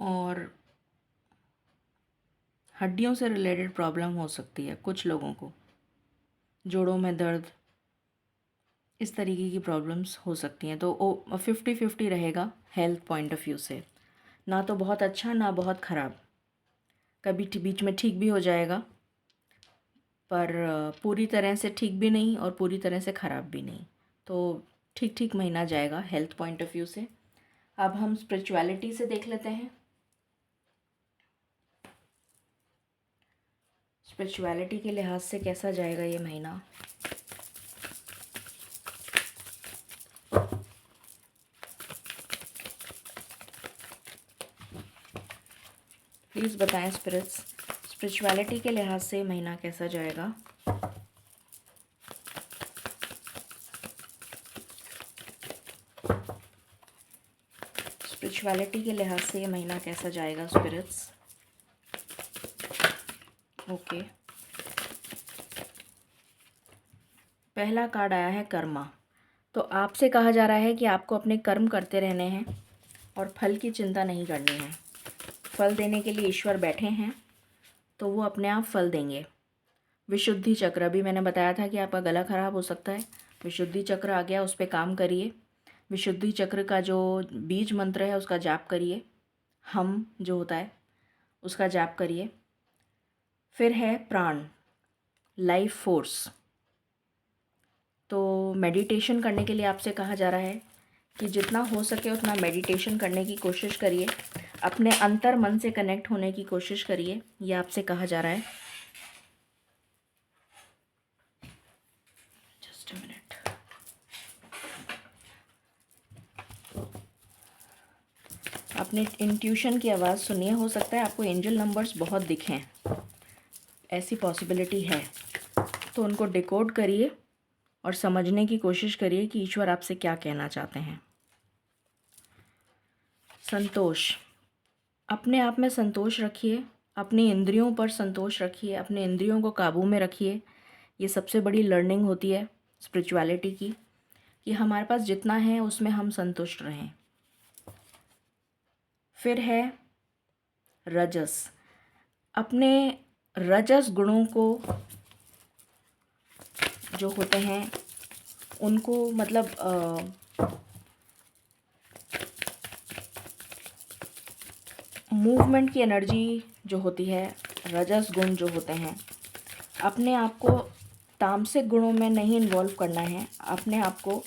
और हड्डियों से रिलेटेड प्रॉब्लम हो सकती है कुछ लोगों को, जोड़ों में दर्द, इस तरीके की प्रॉब्लम्स हो सकती हैं। तो 50-50 रहेगा हेल्थ पॉइंट ऑफ व्यू से। ना तो बहुत अच्छा, ना बहुत ख़राब, कभी बीच में ठीक भी हो जाएगा, पर पूरी तरह से ठीक भी नहीं और पूरी तरह से ख़राब भी नहीं। तो ठीक ठीक महीना जाएगा हेल्थ पॉइंट ऑफ व्यू से। अब हम स्पिरिचुअलिटी से देख लेते हैं। स्पिरिचुअलिटी के लिहाज से कैसा जाएगा ये महीना। प्लीज़ बताएं स्पिरिट्स, स्पिरिचुअलिटी के लिहाज से महीना कैसा जाएगा। स्पिरिचुअलिटी के लिहाज से ये महीना कैसा जाएगा स्पिरिट्स। ओके, पहला कार्ड आया है कर्मा। तो आपसे कहा जा रहा है कि आपको अपने कर्म करते रहने हैं और फल की चिंता नहीं करनी है। फल देने के लिए ईश्वर बैठे हैं, तो वो अपने आप फल देंगे। विशुद्धि चक्र, अभी मैंने बताया था कि आपका गला ख़राब हो सकता है, विशुद्धि चक्र आ गया, उस पर काम करिए। विशुद्धि चक्र का जो बीज मंत्र है उसका जाप करिए, हम जो होता है उसका जाप करिए। फिर है प्राण, लाइफ फोर्स। तो मेडिटेशन करने के लिए आपसे कहा जा रहा है कि जितना हो सके उतना मेडिटेशन करने की कोशिश करिए, अपने अंतर मन से कनेक्ट होने की कोशिश करिए, ये आपसे कहा जा रहा है। Just a minute. आपने इंट्यूशन की आवाज़ सुनिए, हो सकता है आपको एंजल नंबर्स बहुत दिखें, ऐसी पॉसिबिलिटी है। तो उनको डिकोड करिए और समझने की कोशिश करिए कि ईश्वर आपसे क्या कहना चाहते हैं। संतोष, अपने आप में संतोष रखिए, अपनी इंद्रियों पर संतोष रखिए, अपने इंद्रियों को काबू में रखिए। ये सबसे बड़ी लर्निंग होती है स्पिरिचुअलिटी की, कि हमारे पास जितना है उसमें हम संतुष्ट रहें। फिर है रजस, अपने रजस गुणों को जो होते हैं उनको, मतलब मूवमेंट की एनर्जी जो होती है, रजस गुण जो होते हैं, अपने आप को तामसिक गुणों में नहीं इन्वॉल्व करना है, अपने आप को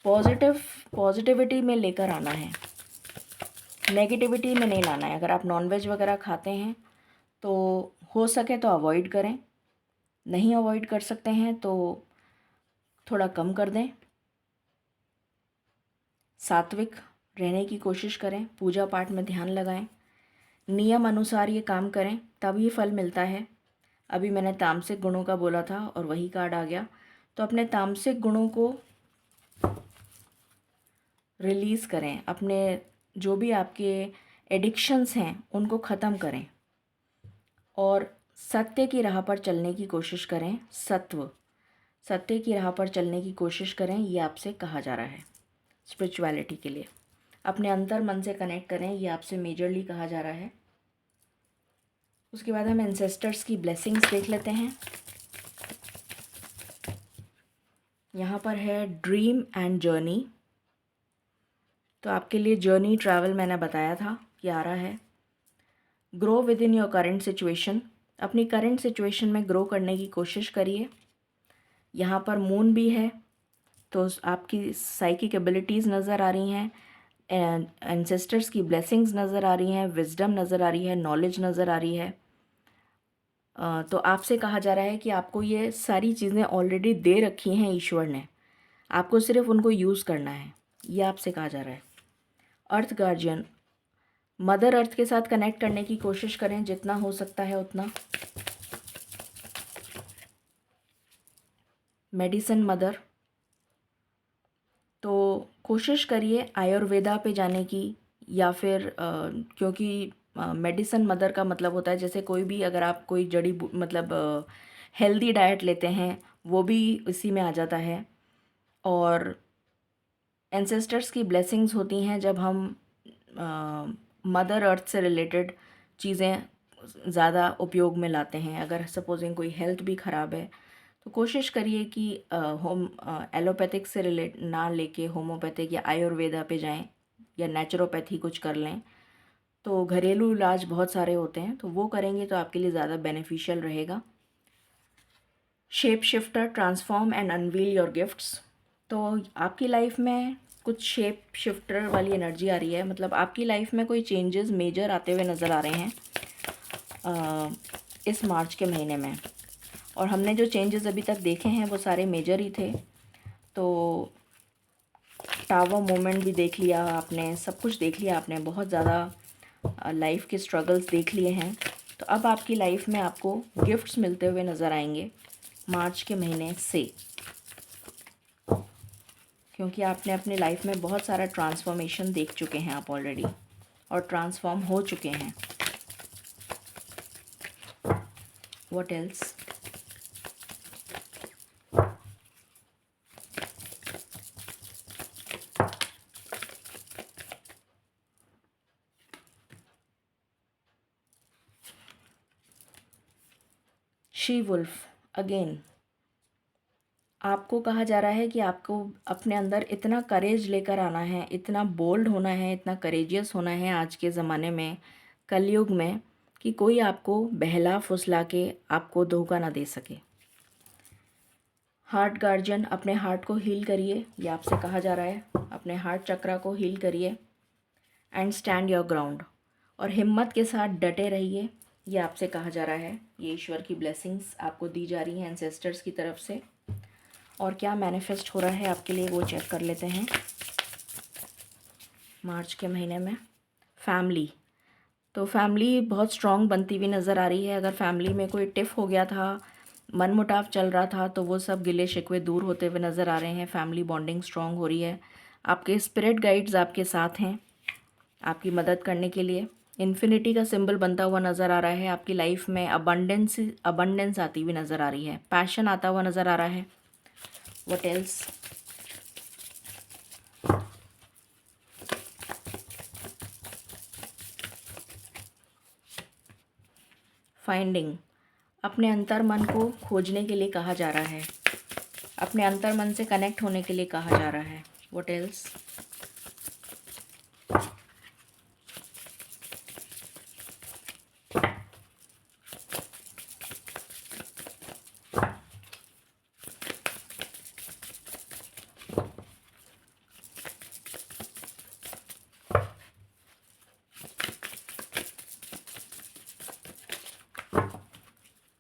पॉजिटिविटी में लेकर आना है, नेगेटिविटी में नहीं लाना है। अगर आप नॉनवेज वगैरह खाते हैं तो हो सके तो अवॉइड करें, नहीं अवॉइड कर सकते हैं तो थोड़ा कम कर दें। सात्विक रहने की कोशिश करें, पूजा पाठ में ध्यान लगाएं, नियम अनुसार ये काम करें, तब ये फल मिलता है। अभी मैंने तामसिक गुणों का बोला था और वही कार्ड आ गया। तो अपने तामसिक गुणों को रिलीज़ करें, अपने जो भी आपके एडिक्शंस हैं उनको ख़त्म करें और सत्य की राह पर चलने की कोशिश करें। सत्य की राह पर चलने की कोशिश करें, ये आपसे कहा जा रहा है स्पिरिचुअलिटी के लिए। अपने अंतर मन से कनेक्ट करें, ये आपसे मेजरली कहा जा रहा है। उसके बाद हम एंसेस्टर्स की ब्लेसिंग्स देख लेते हैं। यहाँ पर है ड्रीम एंड जर्नी। तो आपके लिए जर्नी ट्रैवल मैंने बताया था कि आ रहा है। Grow with in your current situation, अपनी करंट सिचुएशन में ग्रो करने की कोशिश करिए। यहाँ पर मून भी है, तो आपकी साइकिक एबिलिटीज़ नज़र आ रही हैं, एंसेस्टर्स की ब्लेसिंग्स नज़र आ रही हैं, विजडम नज़र आ रही है, नॉलेज नज़र आ रही है। तो आपसे कहा जा रहा है कि आपको ये सारी चीज़ें ऑलरेडी दे रखी हैं ईश्वर ने, आपको सिर्फ उनको यूज़ करना है, ये आपसे कहा जा रहा है। अर्थ गार्जियन, मदर अर्थ के साथ कनेक्ट करने की कोशिश करें जितना हो सकता है उतना। मेडिसिन मदर, तो कोशिश करिए आयुर्वेदा पे जाने की, या फिर क्योंकि मेडिसिन मदर का मतलब होता है जैसे कोई भी, अगर आप कोई मतलब हेल्दी डाइट लेते हैं वो भी इसी में आ जाता है। और एंसेस्टर्स की ब्लेसिंग्स होती हैं जब हम मदर अर्थ से रिलेटेड चीज़ें ज़्यादा उपयोग में लाते हैं। अगर सपोजिंग कोई हेल्थ भी ख़राब है तो कोशिश करिए कि एलोपैथिक से रिलेट ना लेके होम्योपैथिक या आयुर्वेदा पे जाएं, या नेचुरोपैथी कुछ कर लें। तो घरेलू इलाज बहुत सारे होते हैं, तो वो करेंगे तो आपके लिए ज़्यादा बेनिफिशियल रहेगा। Shape shifter, transform and unveil your gifts, तो आपकी लाइफ में कुछ शेप शिफ्टर वाली एनर्जी आ रही है, मतलब आपकी लाइफ में कोई चेंजेस मेजर आते हुए नज़र आ रहे हैं इस मार्च के महीने में। और हमने जो चेंजेस अभी तक देखे हैं वो सारे मेजर ही थे। तो टावर मोमेंट भी देख लिया आपने, सब कुछ देख लिया आपने, बहुत ज़्यादा लाइफ के स्ट्रगल्स देख लिए हैं। तो अब आपकी लाइफ में आपको गिफ्ट्स मिलते हुए नज़र आएंगे मार्च के महीने से, क्योंकि आपने अपनी लाइफ में बहुत सारा ट्रांसफॉर्मेशन देख चुके हैं आप ऑलरेडी, और ट्रांसफॉर्म हो चुके हैं। What else? She wolf again, आपको कहा जा रहा है कि आपको अपने अंदर इतना करेज लेकर आना है, इतना बोल्ड होना है, इतना करेजियस होना है आज के ज़माने में, कलयुग में, कि कोई आपको बहला फुसला के आपको धोखा ना दे सके। हार्ट गार्जियन, अपने हार्ट को हील करिए, ये आपसे कहा जा रहा है। अपने हार्ट चक्रा को हील करिए एंड स्टैंड योर ग्राउंड, और हिम्मत के साथ डटे रहिए, ये आपसे कहा जा रहा है। ये ईश्वर की ब्लेसिंग्स आपको दी जा रही हैं एंसेस्टर्स की तरफ से। और क्या मैनिफेस्ट हो रहा है आपके लिए वो चेक कर लेते हैं मार्च के महीने में। फैमिली, तो फैमिली बहुत स्ट्रॉन्ग बनती हुई नज़र आ रही है। अगर फैमिली में कोई टिफ हो गया था, मनमुटाव चल रहा था, तो वो सब गिले शिकवे दूर होते हुए नज़र आ रहे हैं। फैमिली बॉन्डिंग स्ट्रॉन्ग हो रही है। आपके स्पिरिट गाइड्स आपके साथ हैं आपकी मदद करने के लिए। इन्फिनिटी का सिंबल बनता हुआ नज़र आ रहा है। आपकी लाइफ में अबंडेंस आती हुई नज़र आ रही है। पैशन आता हुआ नज़र आ रहा है। What else? फाइंडिंग, अपने अंतर मन को खोजने के लिए कहा जा रहा है। अपने अंतर मन से कनेक्ट होने के लिए कहा जा रहा है। What else?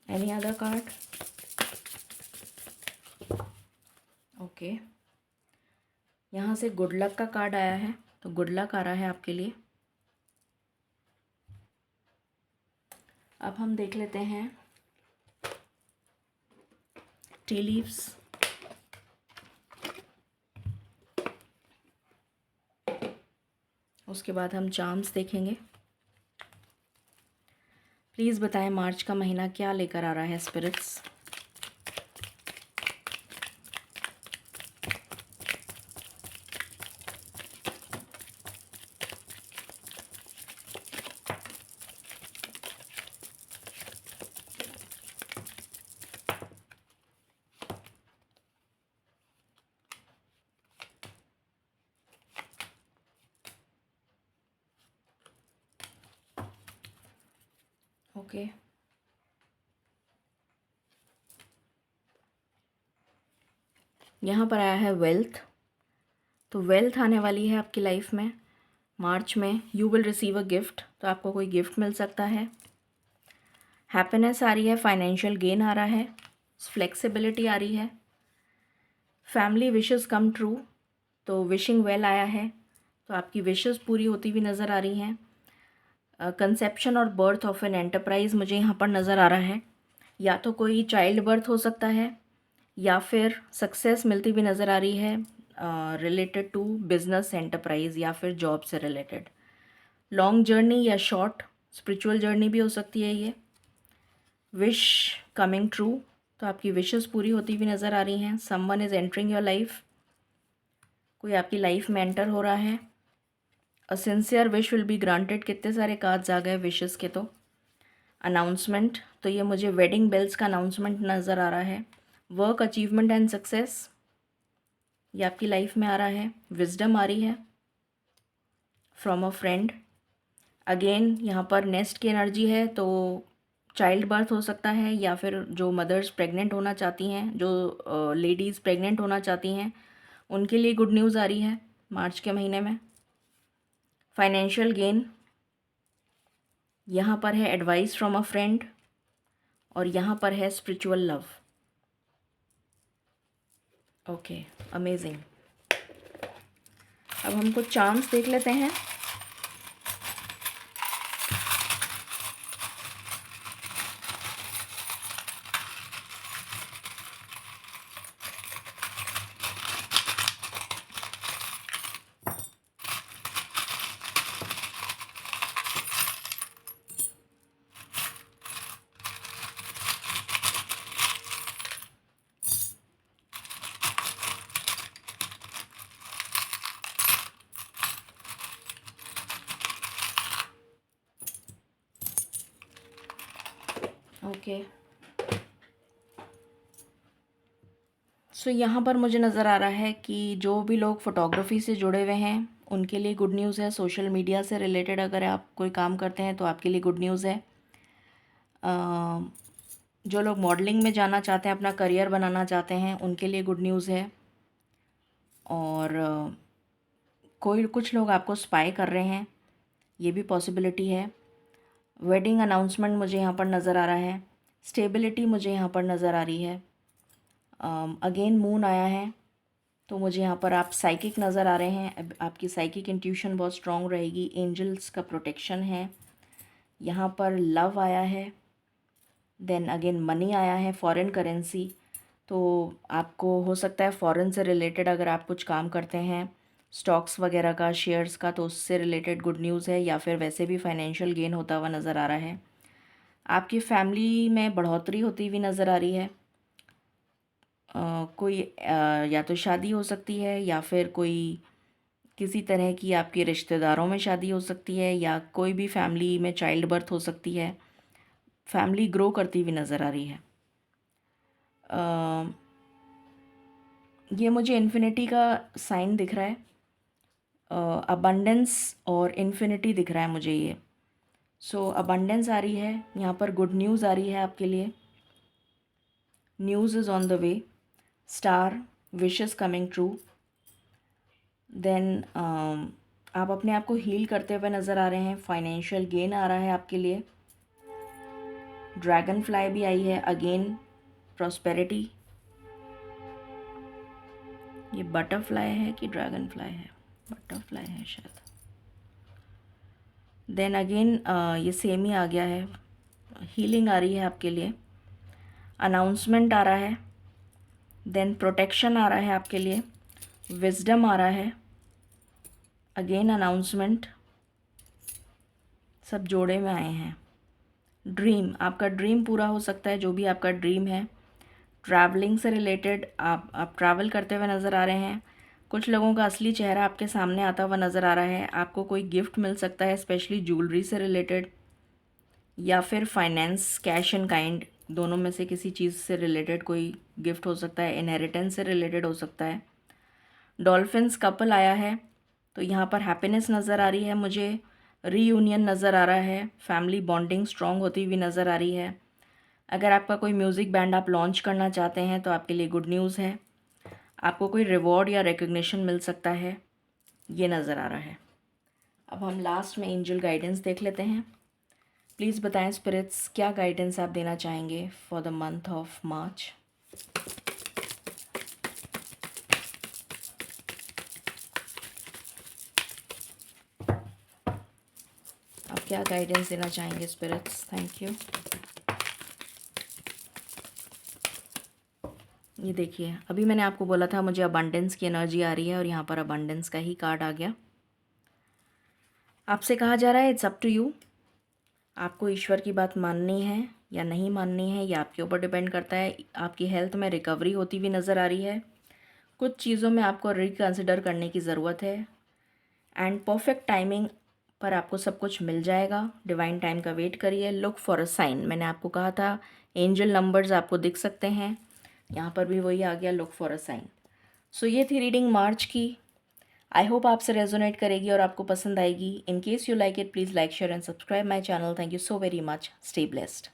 Any other card? Okay, यहाँ से गुड लक का कार्ड आया है, तो गुड लक आ रहा है आपके लिए। अब हम देख लेते हैं टी लीव्स। उसके बाद हम चार्म्स देखेंगे। प्लीज़ बताएं मार्च का महीना क्या लेकर आ रहा है स्पिरिट्स। ओके, यहाँ पर आया है वेल्थ। तो वेल्थ आने वाली है आपकी लाइफ में मार्च में। You will receive a gift, तो आपको कोई गिफ्ट मिल सकता है। हैप्पीनेस आ रही है, फाइनेंशियल गेन आ रहा है, फ्लेक्सिबिलिटी आ रही है, फैमिली विशेस कम ट्रू, तो विशिंग वेल आया है, तो आपकी विशेस पूरी होती हुई नज़र आ रही हैं। कंसेप्शन और बर्थ ऑफ एन एंटरप्राइज मुझे यहाँ पर नज़र आ रहा है। या तो कोई चाइल्ड बर्थ हो सकता है या फिर सक्सेस मिलती हुई नज़र आ रही है रिलेटेड टू बिजनेस एंटरप्राइज या फिर जॉब से रिलेटेड। लॉन्ग जर्नी या शॉर्ट स्पिरिचुअल जर्नी भी हो सकती है ये। विश कमिंग ट्रू, तो आपकी विशेस पूरी होती हुई नज़र आ रही हैं। Someone is entering your life, कोई आपकी लाइफ में एंटर हो रहा है। अ sincere wish will be granted, कितने सारे कार्ड्स आ गए विशेस के। तो अनाउंसमेंट, तो ये मुझे वेडिंग बेल्स का अनाउंसमेंट नज़र आ रहा है। वर्क अचीवमेंट एंड सक्सेस, ये आपकी लाइफ में आ रहा है। विजडम आ रही है फ्रॉम अ फ्रेंड। अगेन यहाँ पर नेस्ट की एनर्जी है, तो चाइल्ड बर्थ हो सकता है या फिर जो मदर्स प्रेग्नेंट होना चाहती हैं, जो लेडीज़ प्रेग्नेंट होना चाहती हैं, उनके लिए गुड न्यूज़ आ रही है मार्च के महीने में। फाइनेंशियल गेन, यहाँ पर है एडवाइस फ्रॉम अ फ्रेंड, और यहाँ पर है स्पिरिचुअल लव। Okay, amazing. अब हम कुछ चार्म्स देख लेते हैं। ओके, सो यहाँ पर मुझे नज़र आ रहा है कि जो भी लोग फ़ोटोग्राफ़ी से जुड़े हुए हैं उनके लिए गुड न्यूज़ है। सोशल मीडिया से रिलेटेड अगर आप कोई काम करते हैं तो आपके लिए गुड न्यूज़ है। जो लोग मॉडलिंग में जाना चाहते हैं, अपना करियर बनाना चाहते हैं, उनके लिए गुड न्यूज़ है। और कोई कुछ लोग आपको स्पाई कर रहे हैं, ये भी पॉसिबिलिटी है। वेडिंग अनाउंसमेंट मुझे यहाँ पर नज़र आ रहा है। स्टेबिलिटी मुझे यहाँ पर नज़र आ रही है। अगेन मून आया है, तो मुझे यहाँ पर आप साइकिक नज़र आ रहे हैं। आपकी साइकिक इंट्यूशन बहुत स्ट्रॉन्ग रहेगी। एंजल्स का प्रोटेक्शन है। यहाँ पर लव आया है। देन अगेन मनी आया है, फॉरेन करेंसी। तो आपको हो सकता है फॉरेन से रिलेटेड अगर आप कुछ काम करते हैं, स्टॉक्स वगैरह का, शेयर्स का, तो उससे रिलेटेड गुड न्यूज़ है। या फिर वैसे भी फाइनेंशियल गेन होता हुआ नज़र आ रहा है। आपकी फैमिली में बढ़ोतरी होती हुई नज़र आ रही है। कोई या तो शादी हो सकती है या फिर कोई किसी तरह की आपके रिश्तेदारों में शादी हो सकती है, या कोई भी फैमिली में चाइल्ड बर्थ हो सकती है। फैमिली ग्रो करती हुई नज़र आ रही है। ये मुझे इन्फिनिटी का साइन दिख रहा है। अबंडेंस और इन्फिनिटी दिख रहा है मुझे ये। सो अबंडेंस आ रही है, यहाँ पर गुड न्यूज़ आ रही है आपके लिए। News is on the way. Star, wishes coming true. Then आप अपने आप को हील करते हुए नज़र आ रहे हैं। फाइनेंशियल गेन आ रहा है आपके लिए। ड्रैगन फ्लाई भी आई है। Again prosperity. ये बटरफ्लाई है कि ड्रैगन फ्लाई है? बटरफ्लाई है शायद। देन अगेन ये सेम ही आ गया है। हीलिंग आ रही है आपके लिए। अनाउंसमेंट आ रहा है। देन प्रोटेक्शन आ रहा है आपके लिए। विजडम आ रहा है। अगेन अनाउंसमेंट, सब जोड़े में आए हैं। ड्रीम, आपका ड्रीम पूरा हो सकता है, जो भी आपका ड्रीम है। ट्रैवलिंग से रिलेटेड आप ट्रैवल करते हुए नज़र आ रहे हैं। कुछ लोगों का असली चेहरा आपके सामने आता हुआ नज़र आ रहा है। आपको कोई गिफ्ट मिल सकता है, स्पेशली ज्वेलरी से रिलेटेड या फिर फाइनेंस, कैश एंड काइंड, दोनों में से किसी चीज़ से रिलेटेड कोई गिफ्ट हो सकता है। इनहेरिटेंस से रिलेटेड हो सकता है। डॉल्फिन्स कपल आया है, तो यहाँ पर हैप्पीनेस नज़र आ रही है मुझे। रीयूनियन नज़र आ रहा है। फैमिली बॉन्डिंग स्ट्रॉन्ग होती हुई नज़र आ रही है। अगर आपका कोई म्यूज़िक बैंड आप लॉन्च करना चाहते हैं तो आपके लिए गुड न्यूज़ है। आपको कोई रिवॉर्ड या रिकग्निशन मिल सकता है, ये नज़र आ रहा है। अब हम लास्ट में एंजल गाइडेंस देख लेते हैं। प्लीज़ बताएं स्पिरिट्स, क्या गाइडेंस आप देना चाहेंगे for the month of March. आप क्या गाइडेंस देना चाहेंगे स्पिरिट्स? Thank you. ये देखिए, अभी मैंने आपको बोला था मुझे अबंडेंस की एनर्जी आ रही है और यहाँ पर अबंडेंस का ही कार्ड आ गया। आपसे कहा जा रहा है इट्स अप टू यू। आपको ईश्वर की बात माननी है या नहीं माननी है, ये आपके ऊपर डिपेंड करता है। आपकी हेल्थ में रिकवरी होती हुई नज़र आ रही है। कुछ चीज़ों में आपको रिकंसिडर करने की ज़रूरत है एंड परफेक्ट टाइमिंग पर आपको सब कुछ मिल जाएगा। डिवाइन टाइम का वेट करिए। लुक फॉर अ साइन, मैंने आपको कहा था एंजल नंबर्स आपको दिख सकते हैं, यहाँ पर भी वही आ गया, लुक फॉर अ साइन। सो ये थी रीडिंग मार्च की। आई होप आपसे रेजोनेट करेगी और आपको पसंद आएगी। In case you like it, please like, share and subscribe my channel. Thank you so very much. Stay blessed.